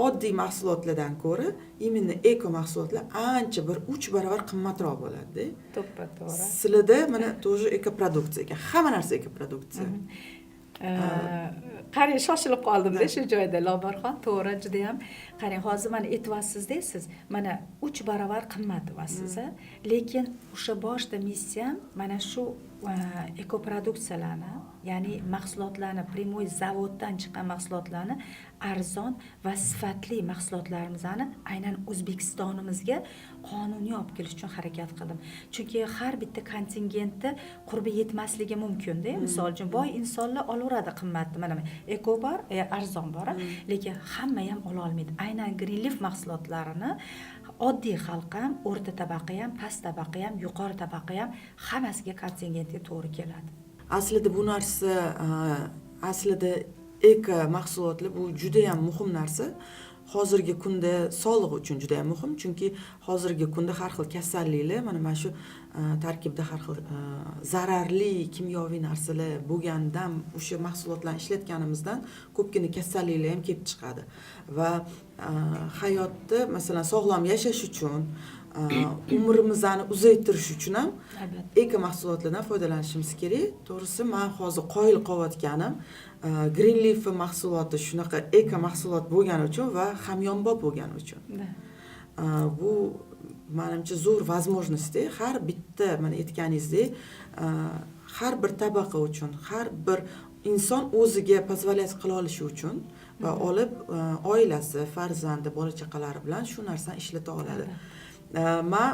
oddiy mahsulotlardan ko'ra, именно eko mahsulotlar ancha bir 3 barobar qimmatroq bo'ladi-da. To'ppa-to'g'ri. Sizlarda mana тоже eko produksiya ekan. Hamma narsa eko produksiya. Qarang, shoshilib qoldim-da shu joyda Lobarxon, to'g'ri, juda ham. Qarang, hozir mana aytyapsiz-da siz, mana 3 barobar qimmat deyapsiz, lekin o'sha boshda missiyam mana shu ekoproduksiyalarni, ya'ni mahsulotlarni primoy zavoddan chiqqan mahsulotlarni arzon va sifatli mahsulotlarimizni aynan O'zbekistonimizga qonuniy olib kelish uchun harakat qildim. Chunki har bitta kontingentni qurbi yetmasligi mumkin-da. Misol uchun boy insonlar olaveradi qimmatni, mana eko bor, arzon bor, lekin hamma ham ola olmaydi. Aynan Greenleaf mahsulotlarini oddiy xalq ham, o'rta tabaqa ham, past tabaqa ham, yuqori tabaqa ham hammasiga kontingentga to'g'ri keladi. Aslida bu narsa, aslida eko mahsulotlar bu juda ham muhim narsa. Hozirgi kunda sog'liq uchun juda ham muhim, chunki hozirgi kunda har xil kasalliklar, mana shu tarkibda har xil zararli kimyoviy narsalar bo'lgandan, o'sha mahsulotlarni ishlatganimizdan ko'pgina kasalliklar ham kelib chiqadi. Va hayotda, masalan, sog'lom yashash uchun, umrimizni uzaytirish uchun ham eko mahsulotlardan foydalanishimiz kerak. To'g'risi, men hozir qoyil qolayotganim Greenleaf mahsuloti shunaqa eko mahsulot bo'lgani uchun va hamyonbop bo'lgani uchun. Bu menimcha zo'r возможность. Har bitta, mana aytganingizdek, har bir tabaqa uchun, har bir inson o'ziga позволять qila olishi uchun va olib oilasi, farzandi, bola chaqalari bilan shu narsani ishlata oladi. Men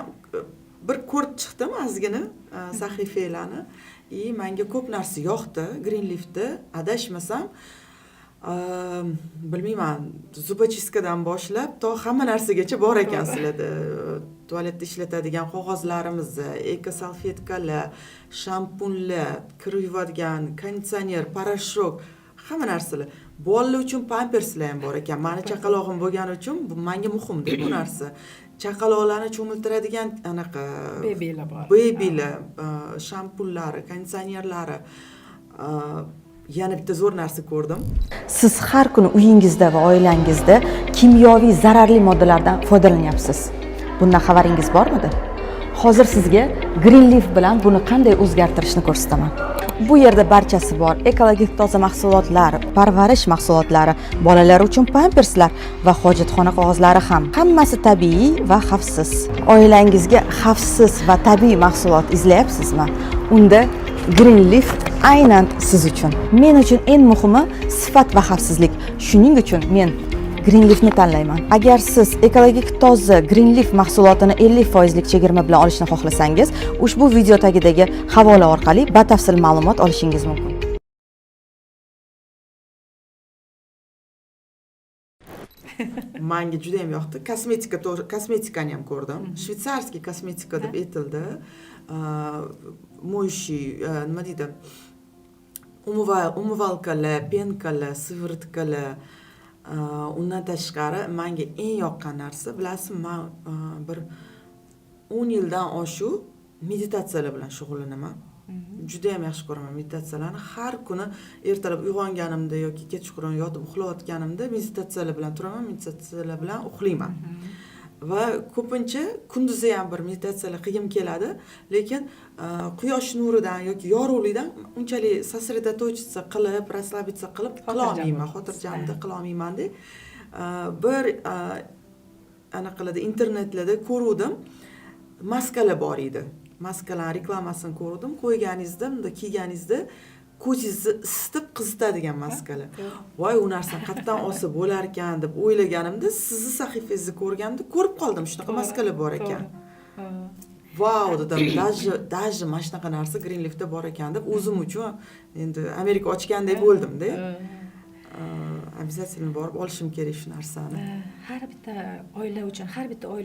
bir ko'rib chiqdim ozgina sahifalarni. Menga ko'p narsa yoqdi Greenleaf'da, adashmasam bilmayman, zubachistkadan boshlab to hamma narsagacha bor ekan sizlarda. Tualetda ishlatadigan qog'ozlarimizni, ekosalfetkalar, shampunlar, kir yuvadigan konditsioner, parashok, hamma narsalar. Bolalar uchun pamperslar ham bor ekan. Meni chaqalog'im bo'lgani uchun bu menga muhimdir bu narsa. Chaqaloqlarni cho'miltiradigan anaqa bebilar bor. Bebilar, shampunlari, konditsionerlari. Yana bitta zo'r narsa ko'rdim. Siz har kuni uyingizda va oilangizda kimyoviy zararli moddalardan foydalanyapsiz. Bundan xabaringiz bormidi? Hozir sizga Greenleaf bilan buni qanday o'zgartirishni ko'rsataman. Bu yerda barchasi bor: ekologik toza mahsulotlar, parvarish mahsulotlari, bolalar uchun pamperslar va hojatxona qog'ozlari ham. Hammasi tabiiy va xavfsiz. Oilangizga xavfsiz va tabiiy mahsulot izlayapsizmi? Unda Greenleaf aynan siz uchun. Men uchun eng muhimi sifat va xavfsizlik. Shuning uchun men Greenleaf'ni tanlayman. Agar siz ekologik toza Greenleaf mahsulotini 50% chegirma bilan olishni xohlasangiz, ushbu video tagidagi havola orqali batafsil ma'lumot olishingiz mumkin. Menga juda ham yoqdi. Kosmetikani ham ko'rdim. Shvetsarskiy kosmetika deb aytildi. Mo'yshi, nima deydi? Umyvalkalar, penkalar, sivritkalar. Undan tashqari menga eng yoqqan narsa, bilasizmi, men bir 10 yildan oshiq meditatsiyalar bilan shug'ullanaman. Juda ham yaxshi ko'raman meditatsiyalarni. Har kuni ertalab uyg'onganimda yoki kechqurun yotib uxlayotganimda meditatsiyalar bilan turaman, meditatsiyalar bilan uxlayman. Va ko'pincha kunduzi ham bir meditatsiyalar qilgim keladi, lekin quyosh nuridan yoki yorug'likdan unchalik sosredotочиться qilib, расслабиться qilib qila olmayman, xotirjamda qila olmayman-da. Bir anaqalarda internetlarda ko'rdim, maskalar bor edi. Maskalar reklamasini ko'rdim, qo'yganingizda, bunda kiyganingizda ko'zingizni isitib qizitadigan maskalar. Voy, u narsani qayerdan olsa bo'lar ekan deb o'ylaganimda, sizni sahifangizni ko'rganda ko'rib qoldim, shunaqa maskalar bor ekan. Vau, dedim, даже mana shunaqa narsa Greenleaf'da bor ekan deb o'zim uchun endi Amerika ochgandek bo'ldim-da. Обязательно borib olishim kerak shu narsani. Har bitta oila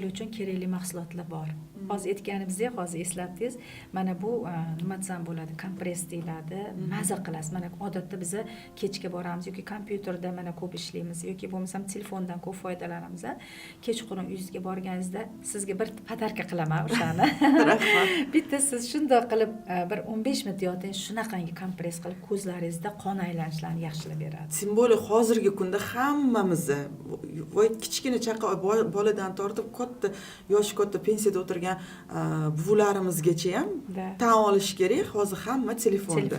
uchun kerakli mahsulotlar bor. Hozir aytganimizdek, hozir eslatdingiz. Mana bu nima desam bo'ladi, kompress deyiladi. Maza qilasiz. Mana odatda biz kechga boramiz yoki kompyuterda mana ko'p ishlaymiz yoki bo'lmasam telefondan ko'p foydalanamiz. Kechqurun uyingizga borganingizda sizga bir podarka qilaman o'shani. Rahmat. Bitta siz shunday qilib bir 15 minut yoting, shunaqangi kompress qilib ko'zlaringizda qon aylanishlarini yaxshilab beradi. Tim bo'li hozirgi kunda hammamizni voy kichkina chaqa boladan tortib katta yoshi katta pensiyada o'tirgan buvlarimizgacha ham tan olish kerak. Hozir hamma telefonda.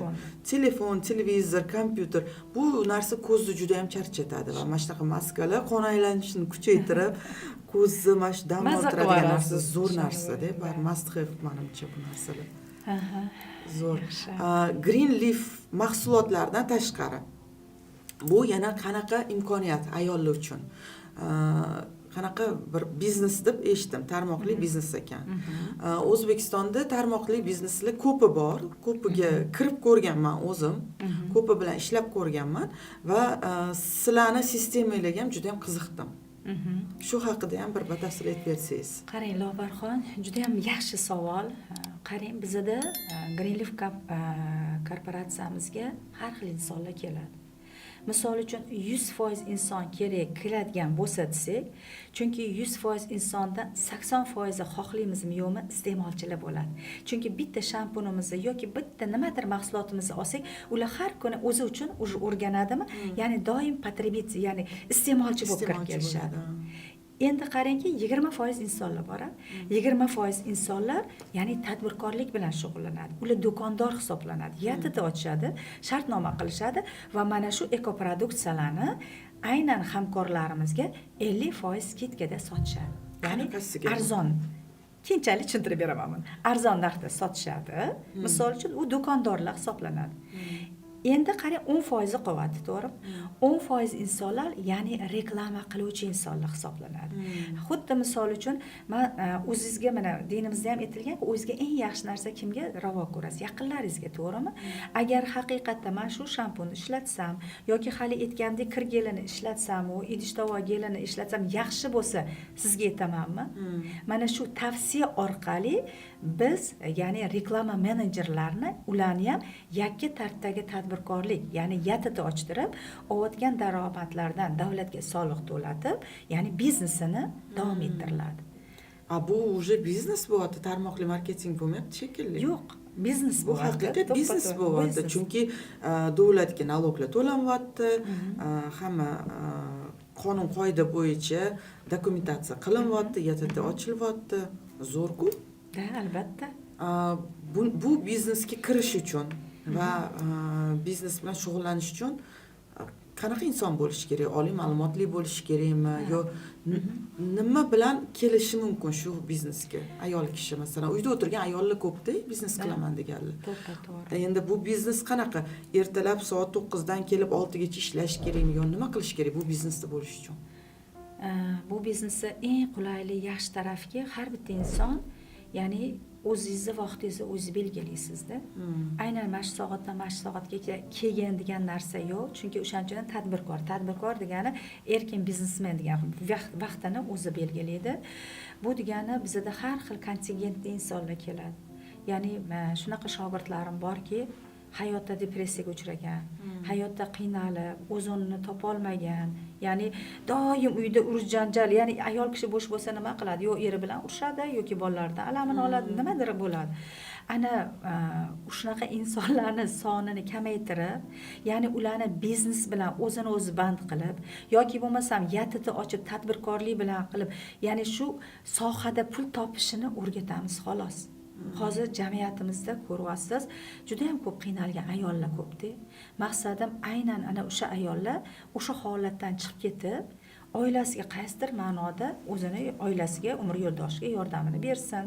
Telefon, televizor, kompyuter, bu narsa ko'zni juda ham charchatadi va mana shunaqa maskalar qon aylanishini kuchaytirib, ko'zni mana shu dam oltiradigan narsa, zo'r narsa-da. Bar must have menimcha bu narsalar. Zo'r. Greenleaf mahsulotlaridan tashqari bu yana qanaqa imkoniyat ayollar uchun. Qanaqa bir biznes deb eshitdim, tarmoqli biznes ekan. O'zbekistonda tarmoqli bizneslar ko'pi bor, ko'piga kirib ko'rganman o'zim, ko'pi bilan ishlab ko'rganman va sizlarni sistemalarga ham juda ham qiziqdim. Shu haqida ham bir batafsil aytib bersangiz. Qarang, Lobarxon, juda ham yaxshi savol. Qarang, bizda Greenleaf korporatsiyamizga har xil insonlar keladi. Misol uchun 100% inson kerak keladigan bo'lsa desak, chunki 100% insondan 80% xohlaymizmi yo'qmi iste'molchilar bo'ladi. Chunki bitta shampunimizni yoki bitta nimadir mahsulotimizni olsak, ular har kuni o'zi uchun o'rganadimi? Ya'ni doim potrебитель, ya'ni iste'molchi bo'lib kirib kelishadi. Endi qarangki, 20% insonlar bor. 20% insonlar, ya'ni tadbirkorlik bilan shug'ullanadi. Ular do'kondor hisoblanadi. Yatida ochadi, shartnoma qilishadi va mana shu ekoproduksiyalarni aynan hamkorlarimizga 50% skitkada sotishadi. Ya'ni arzon. Keyinchalik tushuntirib beraman. Arzon narxda sotishadi. Misol uchun u do'kondorlar hisoblanadi. Endi qarang 10% qolyapti, to'g'rimi? 10% insonlar, ya'ni reklama qiluvchi insonlar hisoblanadi. Xuddi misol uchun men o'zingizga mana dinimizda ham aytilgan, o'zingizga eng yaxshi narsa kimga ravo ko'rasiz? Yaqinlaringizga, to'g'rimi? Agar haqiqatda men shu shampuni ishlatsam yoki hali aytgandek kir gelini ishlatsam, u idish tovoq gelini ishlatsam yaxshi bo'lsa, sizga aytamanmi? Mana shu tavsiya orqali biz, ya'ni reklama menejerlarni ularni ham yakka tartibdagi tadbirkorlik, ya'ni yatiti ochtirib, olayotgan daromadlardan davlatga soliq to'latib, ya'ni biznesini davom ettiriladi. Bu уже biznes bo'lyapti, tarmoqli marketing bo'lmayapti shekilli. Yo'q, biznes Bu haqiqiy biznes bo'lyapti, chunki davlatga naloglar to'lanyapti, hamma qonun qoida bo'yicha dokumentatsiya qilinyapti, YTT ochilyapti, zo'r-ku. Da, albatta. Bu biznesga kirish uchun va biznes bilan shug'ullanish uchun qanaqa inson bo'lishi kerak? Oliy ma'lumotli bo'lishi kerakmi yo nima bilan kelishi mumkin shu biznesga? Ayol kishi masalan uyda o'tirgan ayollar ko'pda biznes qilaman deganlar. To'g'ri. Endi bu biznes qanaqa? Ertalab soat 9 dan kelib 6 gacha ishlash kerakmi yo nima qilish kerak bu biznesda bo'lish uchun? Bu biznesda eng qulayli yaxshi tarafki har bitta inson, ya'ni o'zingizni vaqtingizni o'zingiz belgilaysizda. Aynan mana shu soatdan mana shu soatga kelgan degan narsa yo'q, chunki o'shancha tadbirkor. Tadbirkor degani erkin biznesmen degan vaqtini o'zi belgilaydi. Bu degani bizda har xil kontingentli insonlar keladi. Ya'ni shunaqa shogirdlarim borki, hayotda depressiyaga uchragan, hayotda qiynalib, o'zini topa olmagan, ya'ni doim uyda urush janjal, ya'ni ayol kishi bo'sh bo'lsa nima qiladi? Yo eri bilan urushadi yoki bolalardan alamini oladi, nimadir bo'ladi. Ana shunaqa insonlarni sonini kamaytirib, ya'ni ularni biznes bilan o'zini o'zi band qilib yoki bo'lmasam yatiti ochib tadbirkorlik bilan qilib, ya'ni shu sohada pul topishini o'rgatamiz xolos. Hozir jamiyatimizda ko'ryapsiz, juda ham ko'p qiynalgan ayollar ko'pda. Maqsadim aynan ana o'sha ayollar o'sha holatdan chiqib ketib, oilasiga qaysidir ma'noda o'zini oilasiga, umr yo'ldoshiga yordamini bersin.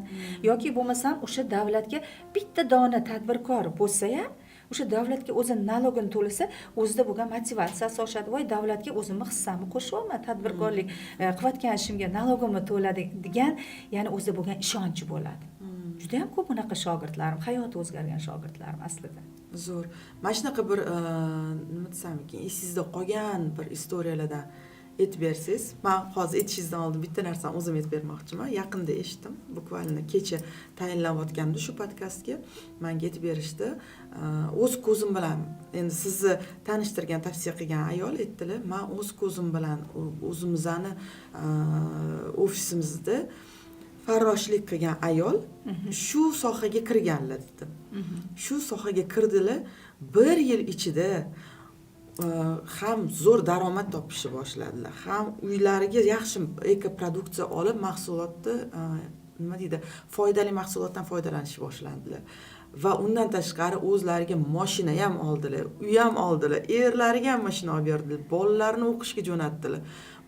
Yoki bo'lmasam o'sha davlatga bitta dona tadbirkor bo'lsa ham, o'sha davlatga o'zi nalogini to'lasa, o'zida bo'lgan motivatsiyasi oshadi. Voy, davlatga o'zimni hissamni qo'shyapman, tadbirkorlik qilayotgan ishimga nalogimni to'ladi degan, ya'ni o'zida bo'lgan ishonchi bo'ladi. Juda ham ko'p bunaqa shogirdlarim, hayoti o'zgargan shogirdlarim aslida. Zo'r. Mana shunaqa bir nima desam ekan, esingizda qolgan bir istoriyalardan aytib bersangiz. Men hozir aytishingizdan oldin bitta narsani o'zim aytib bermoqchiman. Yaqinda eshitdim. Bukvalni kecha tayinlanayotganda shu podkastga menga aytib berishdi. O'z ko'zim bilan, endi sizni tanishtirgan, tavsiya qilgan ayol aytdilar, men o'z ko'zim bilan o'zimizni ofisimizda farroshlik qilgan ayol shu sohaga kirganlar dedi. Shu sohaga kirdilar, 1 yil ichida ham zo'r daromad topishni boshladilar, ham uylariga yaxshi ekoproduksiya olib, mahsulotni nima deydi, foydali mahsulotdan foydalanishni boshladilar. Va undan tashqari o'zlariga mashina ham oldilar, uy ham oldilar, erlariga ham mashina olib berdilar, bolalarini o'qishga jo'natdilar.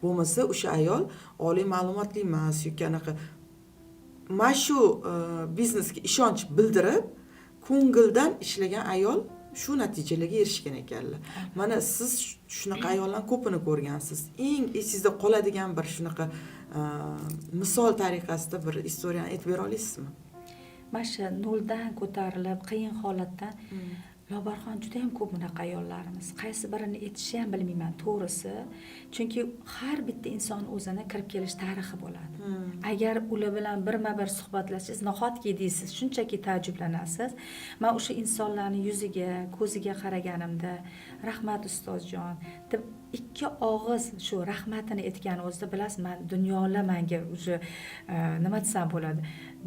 Bo'lmasa o'sha ayol oliy ma'lumotli emas yoki anaqa mana shu biznesga ishonch bildirib, ko'ngildan ishlagan ayol shu natijalarga erishgan ekanlar. Mana siz shunaqa ayollarni ko'pini ko'rgansiz. Eng esingizda qoladigan bir shunaqa misol tariqasida bir istoriyani aytib bera olasizmi? Mana shu noldan ko'tarilib, qiyin holatdan Lobarxon juda ham ko'p bunaqa ayollarimiz. Qaysi birini aytishni ham bilmayman, to'g'risi. Chunki har bitta inson o'zini kirib kelish tarixi bo'ladi. Agar ular bilan birma-bir suhbatlashsangiz, nahotki deysiz, shunchaki taajjublanasiz. Men o'sha insonlarning yuziga, ko'ziga qaraganimda, rahmat ustozjon deb ikki og'iz shu rahmatini aytgan o'zida bilasiz, men dunyolar menga o'sha nima desam bo'ladi,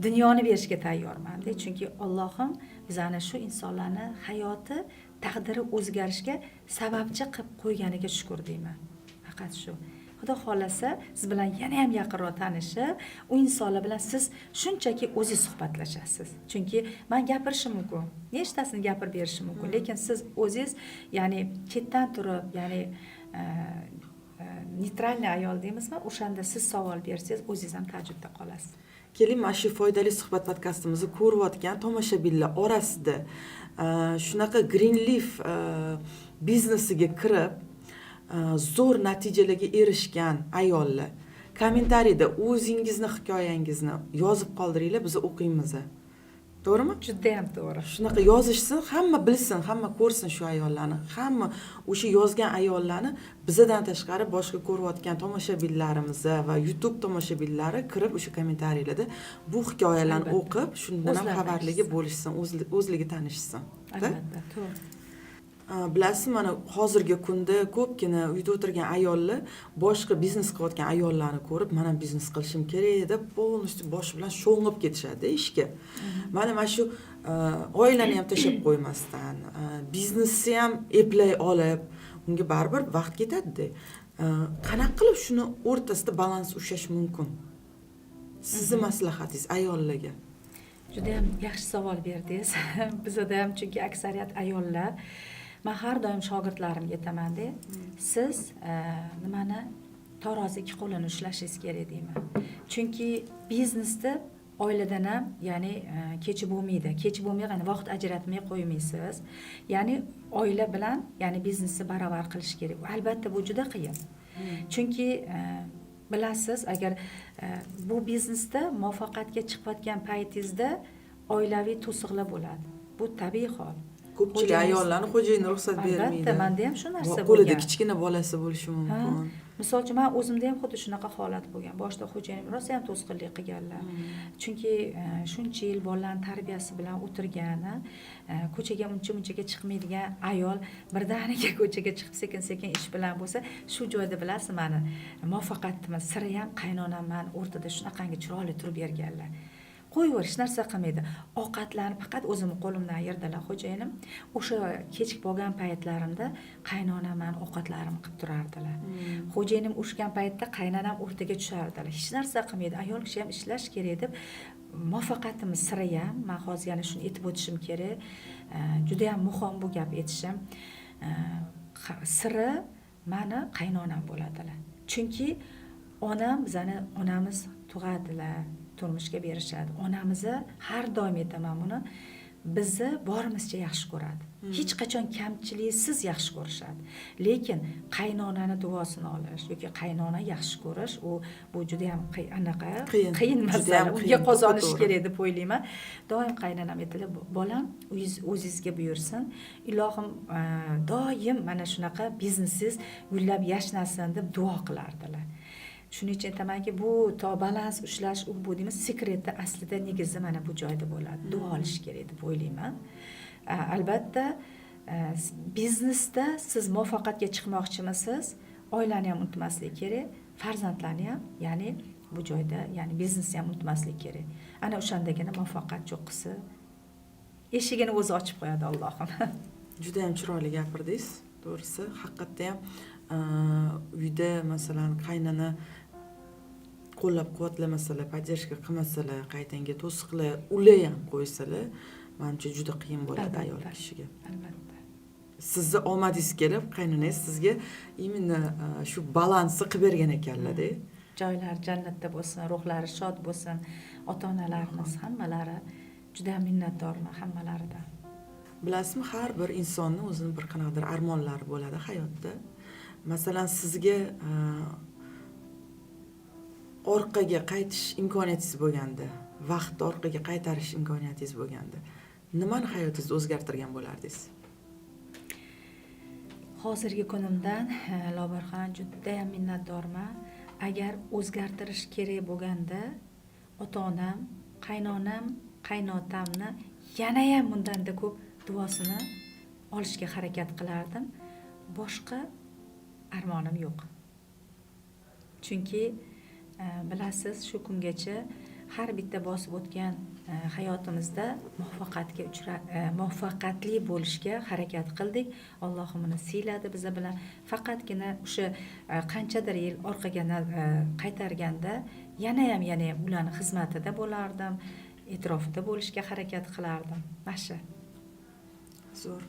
dunyoni berishga tayyorman-da. Chunki Allohim bizani shu insonlarni hayoti, taqdiri o'zgarishga sababchi qilib qo'yganiga shukr deyman. Faqat shu. Xudo xolasa siz bilan yana ham yaqinroq tanishib, u insonlar bilan siz shunchaki o'zingiz suhbatlashasiz. Chunki men gapirishim mumkin, nechtasini gapirib berishim mumkin, lekin siz o'zingiz, ya'ni chetdan turib, ya'ni neytralniy ayol deymizmi? O'shanda siz savol bersangiz, o'zingiz ham taajjubda qolasiz. keling mana shu foydali suhbat podkastimizni ko'rayotgan tomoshabinlar orasida shunaqa Greenleaf biznesiga kirib zo'r natijalarga erishgan ayollar kommentariyda o'zingizni hikoyangizni yozib qoldiringlar, biz o'qiymiz. To'g'rimi? Judayam to'g'ri. Shunaqa yozishsin, hamma bilsin, hamma ko'rsin shu ayollarni. Hamma o'sha yozgan ayollarni bizdan tashqari boshqa ko'rayotgan tomoshabinlarimiz va YouTube tomoshabinlari kirib o'sha kommentariylarda bu hikoyalarni o'qib, shundan ham xabarligi bo'lishsin, o'zligi tanishsin. Albatta, to'g'ri. Bilasizmi, mana hozirgi kunda ko'pgina uyda o'tirgan ayollar boshqa biznes qilayotgan ayollarni ko'rib, men ham biznes qilishim kerak deb polностью bosh bilan sho'ng'ib ketishadi ishga. Mana shu oilani ham tashlab qo'ymasdan, biznesni ham eplay olib, unga baribir vaqt ketadi-da. Qanaqa qilib shuni o'rtasida balans ushlash mumkin? Sizning maslahatingiz ayollarga. Juda ham yaxshi savol berdingiz. Bizda ham chunki aksariyat ayollar, men har doim shogirdlarimga aytaman-da, siz nimani tarozi ikki qo'lini ushlashingiz kerak deyman. Chunki biznesda oiladan ham, ya'ni kechib bo'lmaydi. Kechib bo'lmaydi, vaqt ajratmay qo'ymaysiz. Ya'ni oila bilan, ya'ni biznesni barobar qilish kerak. Albatta bu juda qiyin. Chunki bilasiz, agar bu biznesda muvaffaqiyatga chiqayotgan paytingizda oilaviy to'siqlar bo'ladi. Bu tabiiy hol. Ko'pchilik ayollarni xo'jayin ruxsat bermaydi. Albatta, menda ham shu narsa bo'lgan. Qo'lida kichkina bolasi bo'lishi mumkin. Misol uchun, men o'zimda ham xuddi shunaqa holat bo'lgan. Boshida xo'jayinim rosa ham to'sqinlik qilganlar. Chunki shuncha yil bolalarning tarbiyasi bilan o'tirgan, ko'chaga uncha-munchaga chiqmaydigan ayol birdaniga ko'chaga chiqib sekin-sekin ish bilan bo'lsa, shu joyda bilasiz, meni muvaffaqiyatimni siri ham qaynonam men o'rtada shunaqangi chiroyli turib berganlar. Qo'yaver, hech narsa qilmaydi. Ovqatlarni faqat o'zimni qo'limdan ayirdilar xo'jayinim. O'sha kechik bo'lgan paytlarimda qaynonam men ovqatlarimni qilib turardilar. Xo'jayinim ushgan paytda qaynonam o'rtaga tushardilar. Hech narsa qilmaydi. Ayol kishi ham ishlash kerak deb muvaffaqiyatimiz siri ham, men hozir yana shuni aytib o'tishim kerak. Juda ham muhim bu gap aytishim. Siri meni qaynonam bo'ladilar. Chunki bizani onamiz tug'adilar. Turmushga berishadi. Onamizni har doim aytaman buni, bizni borimizcha yaxshi ko'radi. Hech qachon kamchiliksiz yaxshi ko'rishadi. Lekin qaynonani duosini olish yoki qaynona yaxshi ko'rish, bu juda ham qiyin masala. Unga qozonish kerak deb o'ylayman. Doim qaynonam aytadilar, bolam, o'zingizga buyursin. Ilohim doim mana shunaqa biznesingiz gullab yashnasin deb duo qilardilar. Shuning uchun aytamanki, bu to balans ushlash, bu deymiz, sekretda aslida negizi mana bu joyda bo'ladi. Duo olish kerak deb o'ylayman. Albatta, biznesda siz muvaffaqiyatga chiqmoqchimisiz, oilani ham unutmaslik kerak, farzandlarni ham, ya'ni bu joyda, ya'ni biznesni ham unutmaslik kerak. Ana o'shandagina muvaffaqiyat cho'qqisi eshigini o'zi ochib qo'yadi Allohim. Juda ham chiroyli gapirdingiz, to'g'risi. Haqiqatda ham uyda masalan qaynona qo'llab-quvvatlamasalar, podдержка qilmasalar, qaytanga to'siqlar, ular ham qo'ysalar, menimcha juda qiyin bo'ladi ayol kishiga. Albatta. Sizni omadingiz kelib, qaynonangiz sizga именно shu balansni qilib bergan ekanlar-da. Joylari jannatda bo'lsin, ruhlari shod bo'lsin, ota-onalarimiz hammalari juda minnatdorman hammalaridan. Bilasizmi, har bir insonning o'zining bir qanaqadir armonlari bo'ladi hayotda. Masalan, sizga orqaga qaytish imkoniyatingiz bo'lganda, vaqtni orqaga qaytarish imkoniyatingiz bo'lganda, nimani hayotingizda o'zgartirgan bo'lardingiz? Hozirgi kunimdan Lobarxon juda ham minnatdorman. Agar o'zgartirish kerak bo'lganda, ota-onam, qaynonam, qaynotamni yana ham bundanda ko'p duosini olishga harakat qilardim. Boshqa armonim yo'q. Chunki bilasiz, shu kungacha har bitta bosib o'tgan hayotimizda muvaffaqiyatli bo'lishga harakat qildik. Allohim uni siyladi biza bilan. Faqatgina o'sha qanchadir yil orqaga qaytarganda yana ham ularning xizmatida bo'lardim, e'tirofida bo'lishga harakat qilardim. Masha. Zo'r.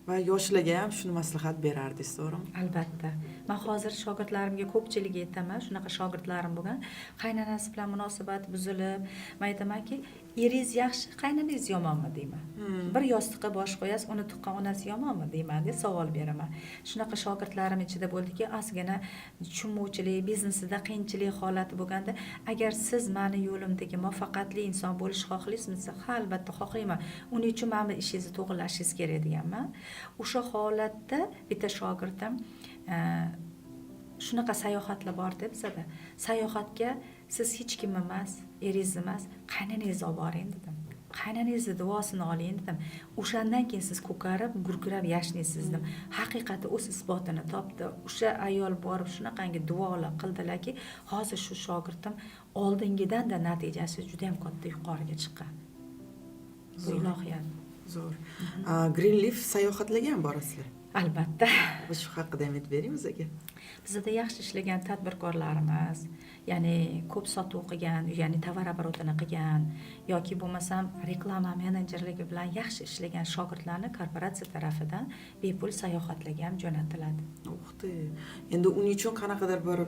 va yoshlarga ham shuni maslahat berardingiz, to'g'rimi? Albatta. Men hozir shogirdlarimga ko'pchiligiga aytaman, shunaqa shogirdlarim bo'lgan. Qaynonasi bilan munosabat buzilib, men aytamanki, eringiz yaxshi, qaynonangiz yomonmi deyman. Bir yostiqqa bosh qo'yasiz, uni tuqqan onasi yomonmi deyman deb savol beraman. Shunaqa shogirdlarim ichida bo'ldiki, ozgina tushunmovchilik, biznesida qiyinchilik holati bo'lganda, agar siz meni yo'limdagi muvaffaqiyatli inson bo'lishni xohlaysizmi? Ha, albatta xohlayman. Uning uchun mana bu ishingizni to'g'rilashingiz kerak deganman. O'sha holatda bitta shogirdim shunaqa sayohatlar bor-da bizada. Sayohatga siz hech kim emas, eringiz emas, qaynonangizni olib boring dedim. Qaynonangizni duosini oling dedim. O'shandan keyin siz ko'karib, gurkirab yashnaysiz dedim. Haqiqati o'z isbotini topdi. O'sha ayol borib shunaqangi duolar qildilarki, hozir shu shogirdim oldingidan-da natijasi juda ham katta yuqoriga chiqqan. Bu ilohiyat. Zo'r. Greenleaf sayohatlarga ham borasizlar. Albatta. Shu haqida ham aytib bering bizga. Bizda yaxshi ishlagan tadbirkorlarimiz, ya'ni ko'p sotuv qilgan, ya'ni tovar оборотini qilgan yoki bo'lmasam reklama menejerligi bilan yaxshi ishlagan shogirdlarni korporatsiya tarafidan bepul sayohatlarga ham jo'natiladi. O'xti. Endi uning uchun qanaqadir bir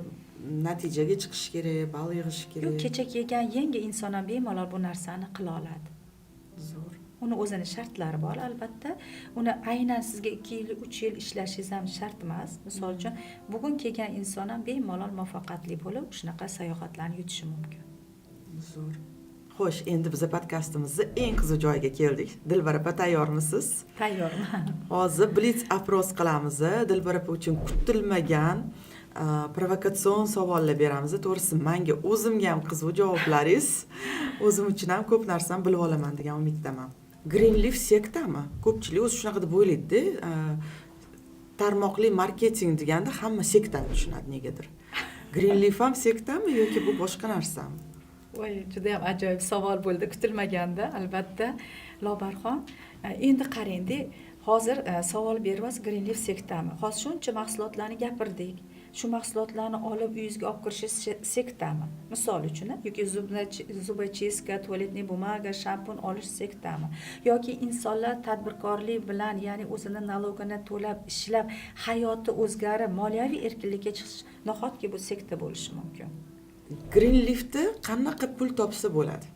natijaga chiqish kerak, ball yig'ish kerak. Yo'q, kecha kelgan yangi inson ham bemalol bu narsani qila oladi. Zo'r. Uni o'zini shartlari bor albatta. Uni aynan sizga 2 yil, 3 yil ishlashingiz ham shart emas. Misol uchun, bugun kelgan inson ham bemalol muvaffaqiyatli bo'lib, shunaqa sayohatlarni yutishi mumkin. Zo'r. Xo'sh, endi biz podkastimizni eng qiziq joyiga keldik. Dilbar opa, tayyormisiz? Tayyorman. Hozir blitz apros qilamiz. Dilbar opa uchun kutilmagan provokatsion savollar beramiz. To'g'risi, menga o'zimga ham qiziq javoblaringiz, o'zim uchun ham ko'p narsani bilib olaman degan umiddaman. Greenleaf sektami? Ko'pchilik o'zi shunaqa deb o'ylaydi-da. Tarmoqli marketing deganda hamma sektani tushunadi negadir. Greenleaf ham sektami yoki bu boshqa narsami? Voy, juda ham ajoyib savol bo'ldi, kutilmaganda, albatta. Lobarxon, endi qarang-da, hozir savol beryapsiz, Greenleaf sektami? Hozir shuncha mahsulotlarni gapirdik. Shu mahsulotlarni olib uyingizga olib kirishingiz sektami? Misol uchun, yoki zubachistка, tualetniy bumaga, shampun olish sektami? Yoki insonlar tadbirkorlik bilan, ya'ni o'zini nalogini to'lab, ishlab, hayoti o'zgarib, moliyaviy erkinlikka chiqish nahotki bu sekta bo'lishi mumkin. Greenleafda qanaqa pul topsa bo'ladi?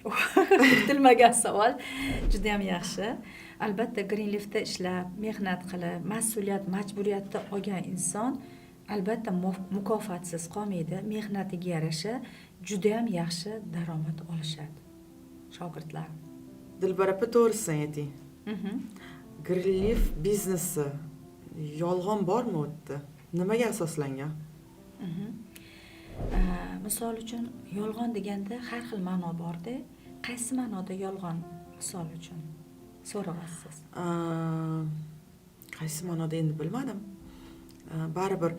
Kutilmagan savol, juda ham yaxshi. Albatta Greenleafda ishlab, mehnat qilib, mas'uliyat, majburiyatni olgan inson albatta mukofotsiz qolmaydi. Mehnatiga yarasha juda ham yaxshi daromad olishadi shogirdlar. Dilbar opa, to'g'risini ayting. Greenleaf biznesi yolg'on bormi u yerda? Nimaga asoslangan? Misol uchun, yolg'on deganda har xil ma'no bor-da. Qaysi ma'noda yolg'on misol uchun so'rayapsiz? Qaysi ma'noda endi bilmadim. Baribir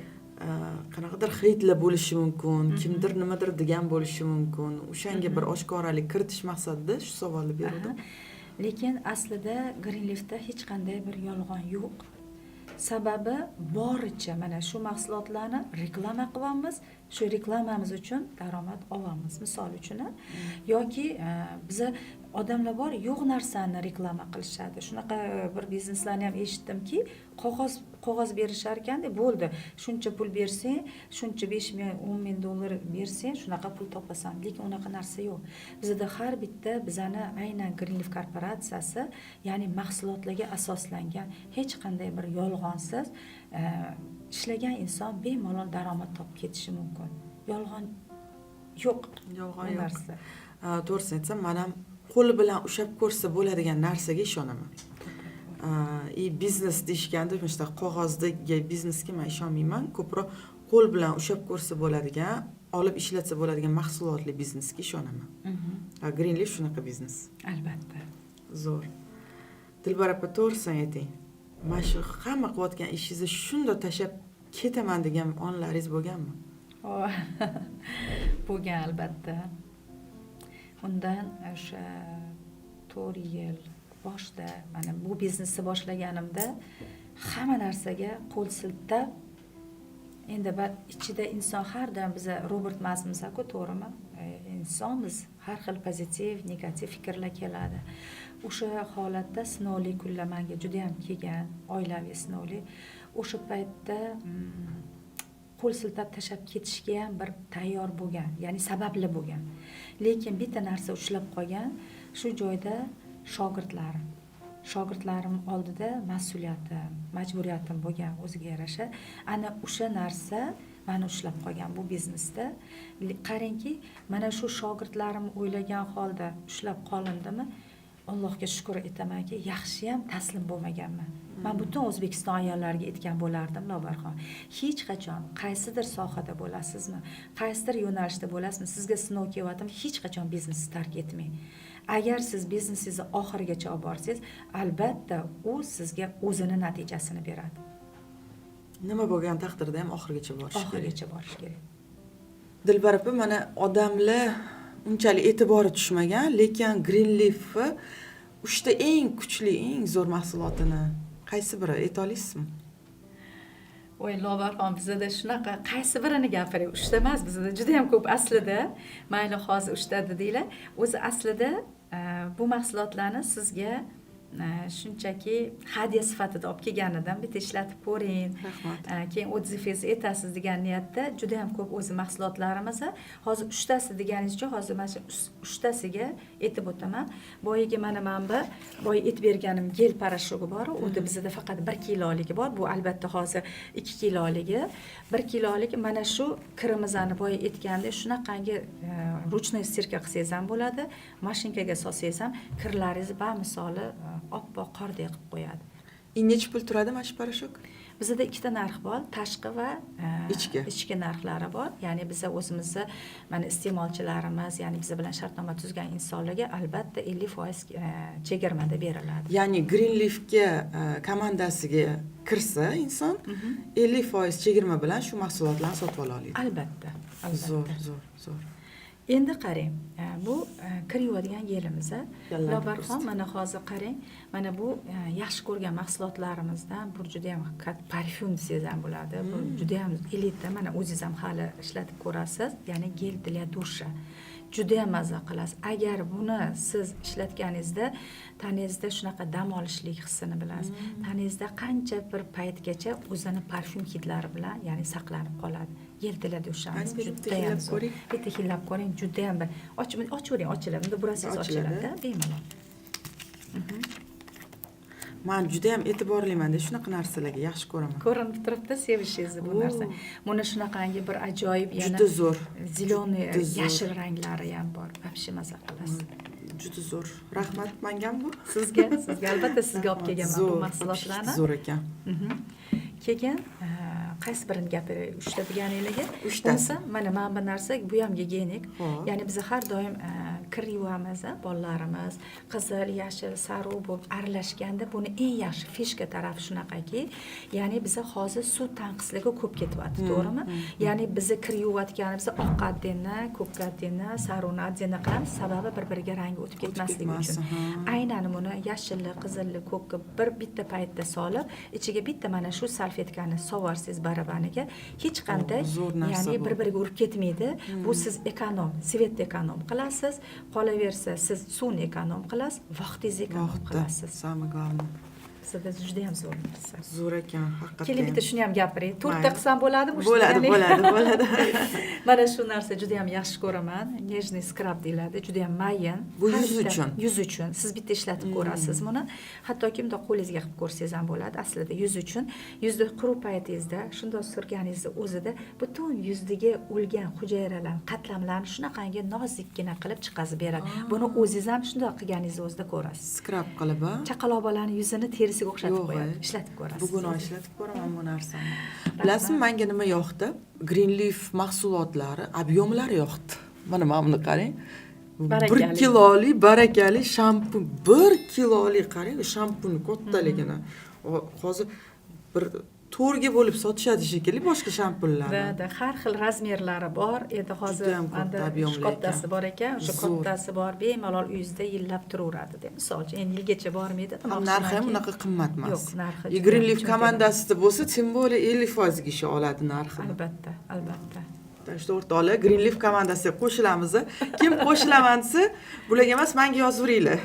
qanaqadir xeytlar bo'lishi mumkin, kimdir nimadir degan bo'lishi mumkin. O'shanga bir oshkoralik kiritish maqsadida shu savolni berdim. Lekin aslida Greenleafda hech qanday bir yolg'on yo'q. Sababi boricha mana shu mahsulotlarni reklama qilyapmiz, shu reklamamiz uchun daromad olyapmiz. Misol uchun, yoki biza odamlar bor, yo'q narsani reklama qilishadi. Shunaqa bir bizneslarni ham eshitdimki, qog'oz berishar ekanda, bo'ldi. Shuncha pul bersang, shuncha 5 ming, 10 ming dollar bersang, shunaqa pul topasan. Lekin unaqa narsa yo'q. Bizda har bitta bizani aynan Greenleaf korporatsiyasi, ya'ni mahsulotlarga asoslangan, hech qanday bir yolg'onsiz ishlagan inson bemalol daromad topib ketishi mumkin. Yolg'on yo'q. Yolg'on yo'q. Narsa. To'g'risini aytsam, men ham qo'li bilan ushlab ko'rsa bo'ladigan narsaga ishonaman. Biznes deyishganda, mana qog'ozdagi biznesga men ishonmayman. Ko'proq qo'l bilan ushlab ko'rsa bo'ladigan, olib ishlatsa bo'ladigan mahsulotli biznesga ishonaman. Greenleaf shunaqa biznes. Albatta. Zo'r. Dilbar opa, to'g'risini ayting. Mana shu hamma qilayotgan ishingizni shunda tashlab ketaman degan onlaringiz bo'lganmi? Bo'lgan albatta. Undan o'sha 4 yil boshda mana bu biznesni boshlaganimda hamma narsaga qo'l siltab, endi ichida inson har doim biza Robert Masmizku, to'g'rimi? insonmiz, har xil pozitiv negativ fikrlar keladi. O'sha holatda sinovli kunlar menga juda ham kelgan, oilaviy sinovli. O'sha paytda qo'l siltab tashlab ketishga ham bir tayyor bo'lgan, ya'ni sababli bo'lgan. Lekin bitta narsa ushlab qolgan, shu joyda shogirdlarim oldida mas'uliyatim, majburiyatim bo'lgan o'ziga yarasha. Ana o'sha narsa meni ushlab qolgan bu biznesda. Qarangki, mana shu shogirdlarim o'ylagan holda ushlab qolindimi? Allohga shukr etamanki, yaxshi ham taslim bo'lmaganman. Men butun O'zbekiston ayollariga aytgan bo'lardim, Lobarxon. Hech qachon qaysidir sohada bo'lasizmi, qaysidir yo'nalishda bo'lasizmi, sizga sinov kelyapti, hech qachon biznesni tark etmang. Agar siz biznesingizni oxirigacha olib borsangiz, albatta u sizga o'zini natijasini beradi. Nima bo'lgan taqdirda ham oxirigacha borish kerak. Dilbar opa, mana odamlar unchalik e'tibori tushmagan, lekin Greenleaf 3 ta eng kuchli, eng zo'r mahsulotini qaysi biri ayta olasizmi? Voy Lobarxon, bizda shunaqa qaysi birini gapiring? 3 ta emas, bizda juda ham ko'p aslida. Mayli hozir 3 ta dedinglar. O'zi aslida bu mahsulotlarni sizga shunchaki hadya sifatida olib kelganidan bitta ishlatib ko'ring. Rahmat. Keyin o'zingiz aytasiz degan niyatda juda ham ko'p o'zi mahsulotlarimiz. Hozir 3 tasi deganingiz uchun hozir mana shu 3 tasiga aytib o'taman. Boyiga mana bu boy aytib berganim gel parashogi bor. Unda bizda faqat 1 kiloligi bor. Bu albatta hozir 2 kiloligi. 1 kilolik mana shu kirimizni boy aytgandek shunaqangi ruchnoy stirka qilsangiz ham bo'ladi. Mashinkaga solsangiz ham kirlaringiz bamisoli oppoq qordek qilib qo'yadi. Necha pul turadi mana shu parashok? Bizda 2 ta narx bor, tashqi va ichki narxlari bor. Ya'ni biz o'zimizni mana iste'molchilarimiz, ya'ni biz bilan shartnoma tuzgan insonlarga albatta 50% chegirmada beriladi. Ya'ni Greenleafga komandasiga kirsa inson 50% chegirma bilan shu mahsulotlarni sotib ola oladi. Albatta. Zo'r. Endi qarang, bu kir yuvadigan gelimiz. Lobarxon, mana hozir qarang, mana bu yaxshi ko'rgan mahsulotlarimizdan bu juda ham parfyum desangiz ham bo'ladi. Bu juda ham elita, mana o'zingiz ham hali ishlatib ko'rasiz, ya'ni gel для dusha. Juda ham maza qilasiz. Agar buni siz ishlatganingizda tanangizda shunaqa dam olishlik hissini bilasiz. Tanangizda qancha bir paytgacha o'zini parfyum hidlari bilan, ya'ni saqlanib qoladi. Gel для dushamiz juda ham zo'r. Bitta hillab ko'ring, juda ham bir ochvering, ochiladi. Unda burasangiz ochiladi, bemalol. Men juda ham e'tiborliman-da shunaqa narsalarga, yaxshi ko'raman. Ko'rinib turibdi sevishingizni bu narsa. Buni shunaqangi bir ajoyib yana juda zo'r. Ziloniy, yashil ranglari ham bor. Vobshe maza qilasiz. Juda zo'r. Rahmat, mengam bu. Sizga albatta sizga olib kelganman bu mahsulotlarni. Zo'r ekan. Keyin qaysi birini gapiray? 3 ta deganingizga? 3 tasi. Mana bu narsa bu ham gigiyenik. Ya'ni biz har doim kir yuvamiz, bolalarimiz qizil, yashil, sariq bo'lib aralashganda buni eng yaxshi fishka tarafi shunaqaki, ya'ni biz hozir suv tanqisligi ko'p ketyapti, to'g'rimi? Ya'ni biz kir yuvayotganimiz oq qaddini, ko'k qaddini, sariqni addini qilamiz, sababi bir-biriga rangi o'tib ketmasligi uchun. Aynan buni yashilli, qizilli, ko'kni bitta paytda solib, ichiga bitta mana shu salfetkani sovarsiz barabaniga, hech qanday, ya'ni bir-biriga urib ketmaydi. Bu siz ekonom, svet ekonom qilasiz. Qolaversa siz suvni ekonom qilasiz, vaqtingizni ekonom qilasiz. Самое главное. Sizda juda ham zo'r narsa. Zo'r ekan, haqiqatdan. Keling bitta shuni ham gapiring. 4 ta qilsam bo'ladimi? Bo'ladi. Mana shu narsa juda ham yaxshi ko'raman. Nежный skrab deyiladi, juda ham mayin. Bu yuz uchun. Yuz uchun. Siz bitta ishlatib ko'rasiz buni. Hattoki bunda qo'lingizga qilib ko'rsangiz ham bo'ladi. Aslida yuz uchun. Yuzni quruq paytingizda, shunday surganingizni o'zida butun yuzdagi o'lgan hujayralar, qatlamlarni shunaqangi nozikkina qilib chiqazib beradi. Buni o'zingiz ham shunday qilganingizni o'zida ko'rasiz. Skrab qilib, chaqaloq bolaning yuzini terisiga o'xshatib qo'yadi. Ishlatib ko'rasiz. Bugun ishlatib ko'raman bu narsani. Bilasizmi, menga nima yoqdi? Greenleaf mahsulotlari, ob'yomlari yoqdi. Mana buni qarang. 1 kilolik barakali shampun, 1 kilolik qarang, shampun kattaligini. Hozir bir to'rga bo'lib sotishadi shekilli boshqa shampunlarni. Da, har xil razmerlari bor. Endi hozir menda kattasi bor ekan, o'sha kattasi bor, bemalol uyingizda yillab turaveradi. Misol uchun, endi yilgacha bormaydi. Narxi ham unaqa qimmat emas. Yo'q, narxi. Greenleaf komandasida bo'lsa, tем более 50% ga isha oladi narxini. Albatta. Işte o'rtoqlar Greenleaf komandasiga qo'shilamiz. Kim qo'shilaman desa, bularga emas, menga yozaveringlar.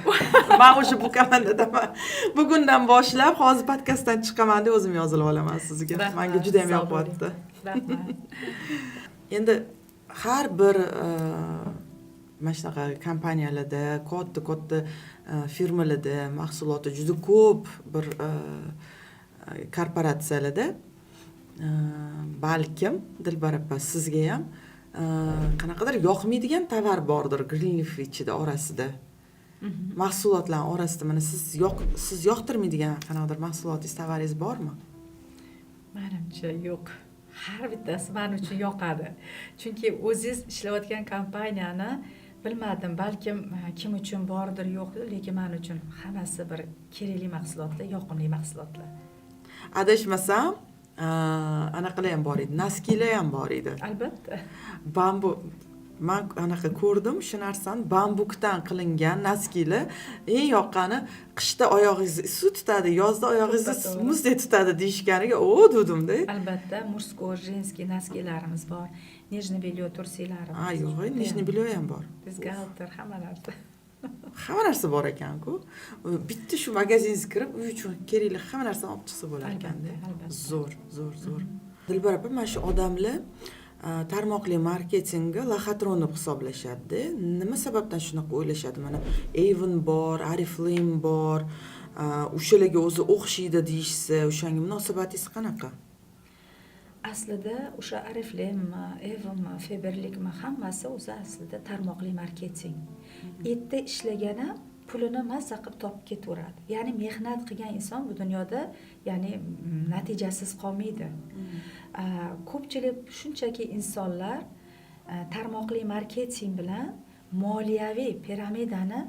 Men o'sha bu komandadaman. Bugundan boshlab hozir podkastdan chiqaman deb o'zim yozib olaman sizga. Menga juda ham yoqyapti. Rahmat. Endi har bir mana shunaqa kompaniyalarda, katta firmalarda, mahsuloti juda ko'p bir korporatsiyalarda balkim Dilbar opa sizga ham qanaqadir yoqmaydigan tovar bordir Greenleaf ichida orasida. Mahsulotlar orasida mana siz yoqtirmaydigan qanaqadir mahsulotingiz, tovaringiz bormi? Menimcha yo'q. Har bittasi men uchun yoqadi. Chunki o'zingiz ishlayotgan kompaniyani bilmadim, balkim kim uchun bordir, yo'qdir, lekin men uchun hammasi bir kerakli mahsulotlar, yoqimli mahsulotlar. Adashmasam, anaqalar ham bor edi, naskilar ham bor edi. Albatta. Bambu, men anaqa ko'rdim shu narsani, bambukdan qilingan naskilar eng yoqqani qishda oyog'ingizni issiq tutadi, yozda oyog'ingizni muzdek tutadi deyishganiga o dedim-da. Albatta, mursko, женский naskilarimiz bor. Nijniy belyo tursilarimiz. Ha, yo'q, nijniy belyo ham bor. Bizgalter, hamma narsa. Hamma narsa bor ekan-ku. Bitta shu magazingizga kirib, uy uchun kerakli hamma narsani olib chiqsa bo'lar ekan-da. Zo'r. Dilbar opa, mana shu odamlar tarmoqli marketingga laxatron deb hisoblashadi. Nima sababdan shunaqa o'ylashadi? Mana Avon bor, Oriflame bor, o'shalarga o'zi o'xshaydi deyishsa, o'shanga munosabatingiz qanaqa? Aslida o'sha Oriflame, Avon, Faberlic hammasi o'zi aslida tarmoqli marketing. Yerda ishlagani pulini mazza qilib topib ketaveradi. Ya'ni mehnat qilgan inson bu dunyoda, ya'ni natijasiz qolmaydi. Ko'pchilik shunchaki insonlar tarmoqli marketing bilan moliyaviy piramidani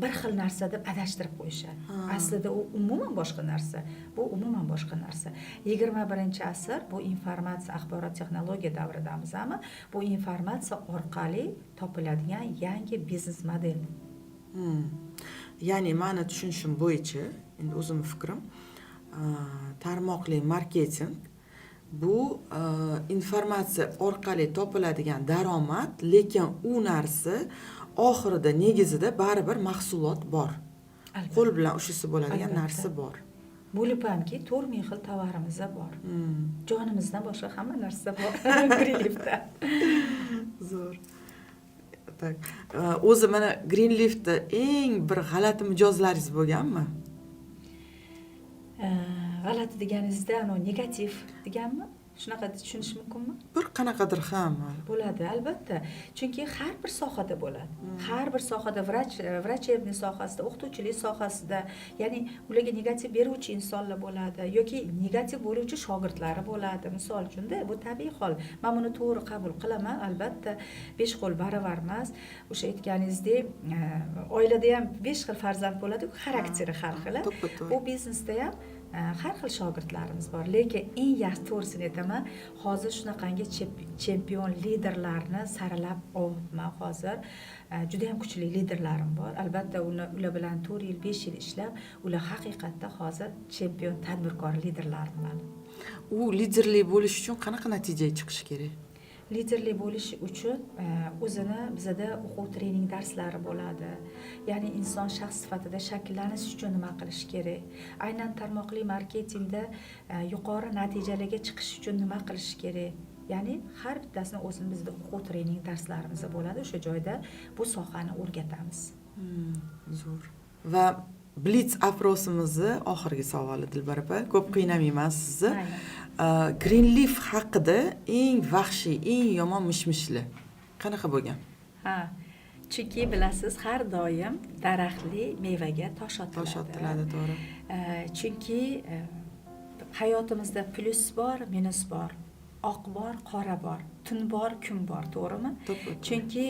bir xil narsa deb adashtirib qo'yishadi. Aslida u umuman boshqa narsa. Bu umuman boshqa narsa. 21-asr bu informatsiya, axborot texnologiya davridamiz, ammo bu informatsiya orqali topiladigan yangi biznes model. Ya'ni meni tushunishim bo'yicha, endi o'zim fikrim, tarmoqli marketing bu informatsiya orqali topiladigan daromad, lekin u narsa oxirida negizida baribir mahsulot bor. Qo'l bilan ushisi bo'ladigan narsa bor. Bo'lib hamki 4000 xil tovarimiz bor. Jonimizdan boshqa hamma narsa bor Greenleafda. Zo'r. Tak. O'zi mana Greenleafda eng bir g'alati mijozlaringiz bo'lganmi? G'alati deganingizda, negativ deganmi? Shunaqa tushunish mumkinmi? Bir qanaqadir ham bo'ladi, albatta. Chunki har bir sohada bo'ladi. Har bir sohada, vrachebniy sohasida, o'qituvchilik sohasida, ya'ni ularga negativ beruvchi insonlar bo'ladi yoki negativ bo'luvchi shogirdlari bo'ladi. Misol uchun-da, bu tabiiy hol. Men buni to'g'ri qabul qilaman, albatta. 5 qo'l baravar emas. O'sha aytganingizdek, oilada ham 5 xil farzand bo'ladi-ku, xarakteri har xil. Bu biznesda ham har xil shogirdlarimiz bor, lekin eng yaxshi to'g'risini aytaman, hozir shunaqangi chempion liderlarni saralab olibman hozir. Juda ham kuchli liderlarim bor. Albatta ular bilan 4 yil, 5 yil ishlab, ular haqiqatda hozir chempion tadbirkor liderlarim. U liderlik bo'lish uchun qanaqa natijaga chiqish kerak? Liderlik bo'lish uchun o'zini bizada o'quv trening darslari bo'ladi. Ya'ni inson shaxs sifatida shakllanish uchun nima qilish kerak? Aynan tarmoqli marketingda yuqori natijalarga chiqish uchun nima qilish kerak? Ya'ni har bittasini o'zini bizda o'quv trening darslarimiz bo'ladi. O'sha joyda bu sohani o'rgatamiz. Zo'r. Va Blitz oprosimizni oxirgi savoli Dilbar opa, ko'p qiynamayman sizni. Greenleaf haqida eng vahshiy, eng yomon mishmishli qanaqa bo'lgan? Chunki bilasiz, har doim daraxtli mevaga tosh otiladi, to'g'ri. Chunki hayotimizda plus bor, minus bor. Oq bor, qora bor, tun bor, kun bor, to'g'rimi? Chunki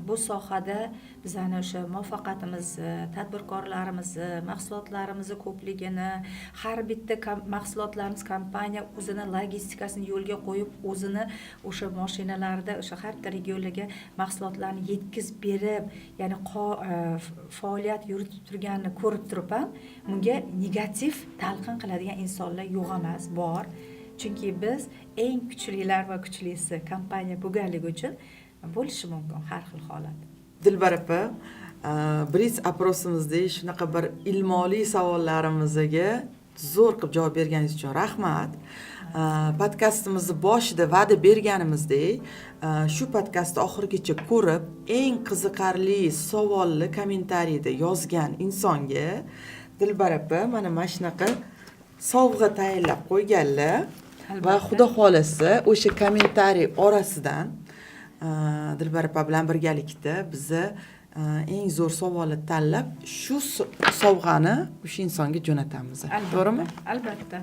bu sohada bizani o'sha muvaffaqiyatimiz, tadbirkorlarimiz, mahsulotlarimiz ko'pligini, har bitta mahsulotlarimiz kompaniya o'zini logistikasini yo'lga qo'yib, o'zini o'sha mashinalarda o'sha har bitta regionlarga mahsulotlarni yetkazib berib, ya'ni faoliyat yuritib turganini ko'rib turib ham, bunga negativ talqin qiladigan insonlar yo'q emas, bor. chunki biz eng kuchlilar va kuchlisi kompaniya bo'lganligi uchun bo'lishi mumkin har xil holat. Dilbar opa, Briz oprosimizda shunaqa bir ilmoliy savollarimizga zo'r qilib javob berganingiz uchun rahmat. Podkastimizni boshida va'da berganimizdek, shu podkastni oxirigacha ko'rib, eng qiziqarli savolni kommentariyda yozgan insonga Dilbar opa mana shunaqa sovg'a tayinlab qo'yganlar va xudo xolasa o'sha kommentariy orasidan Dilbar opa bilan birgalikda bizni eng zo'r savolni tanlab shu sovg'ani o'sha insonga jo'natamiz. To'g'rimi? Albatta.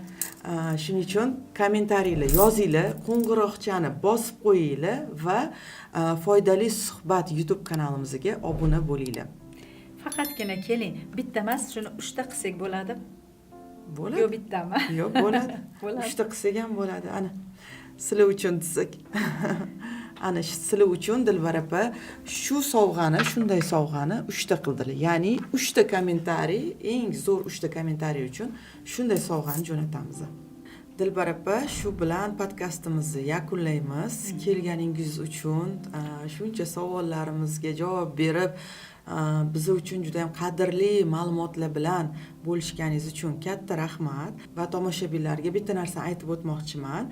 Shuning uchun kommentariylar yozinglar, qo'ng'iroqchani bosib qo'yinglar va foydali suhbat YouTube kanalimizga obuna bo'linglar. Faqatgina keling, bitta emas, shuni 3 ta qilsak bo'ladi. Bo'ladi. Yo'q, bittami? Yo'q, bo'ladi. Bo'ladi. 3 ta qilsak ham bo'ladi. Ana sizlar uchun desak. Ana sizlar uchun Dilbar opa shu sovg'ani, shunday sovg'ani 3 ta qildilar. Ya'ni 3 ta kommentariy, eng zo'r 3 ta kommentariy uchun shunday sovg'ani jo'natamiz. Dilbar opa, shu bilan podkastimizni yakunlaymiz. Kelganingiz uchun, shuncha savollarimizga javob berib, biz uchun juda ham qadrli ma'lumotlar bilan bo'lishganingiz uchun katta rahmat va tomoshabinlarga bitta narsa aytib o'tmoqchiman.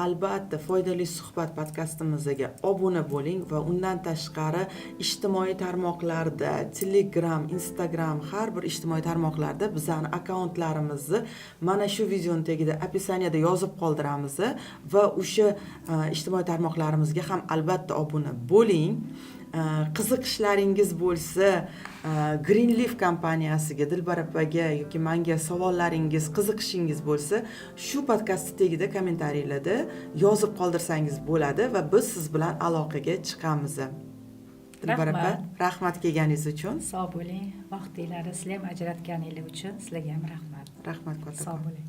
Albatta foydali suhbat podkastimizga obuna bo'ling va undan tashqari ijtimoiy tarmoqlarda, Telegram, Instagram, har bir ijtimoiy tarmoqlarda bizning akkauntlarimizni mana shu videoning tagida opisaniyada yozib qoldiramiz va o'sha ijtimoiy tarmoqlarimizga ham albatta obuna bo'ling. Qiziqishlaringiz bo'lsa, Greenleaf kompaniyasiga, Dilbar opaga yoki menga savollaringiz, qiziqishingiz bo'lsa, shu podkastning tagida kommentariylarda yozib qoldirsangiz bo'ladi va biz siz bilan aloqaga chiqamiz. Dilbar opa, rahmat kelganingiz uchun. Sog' bo'ling. Vaqtingizni sizlar ham ajratganingiz uchun sizlarga ham rahmat. Rahmat katta. Sog' bo'ling.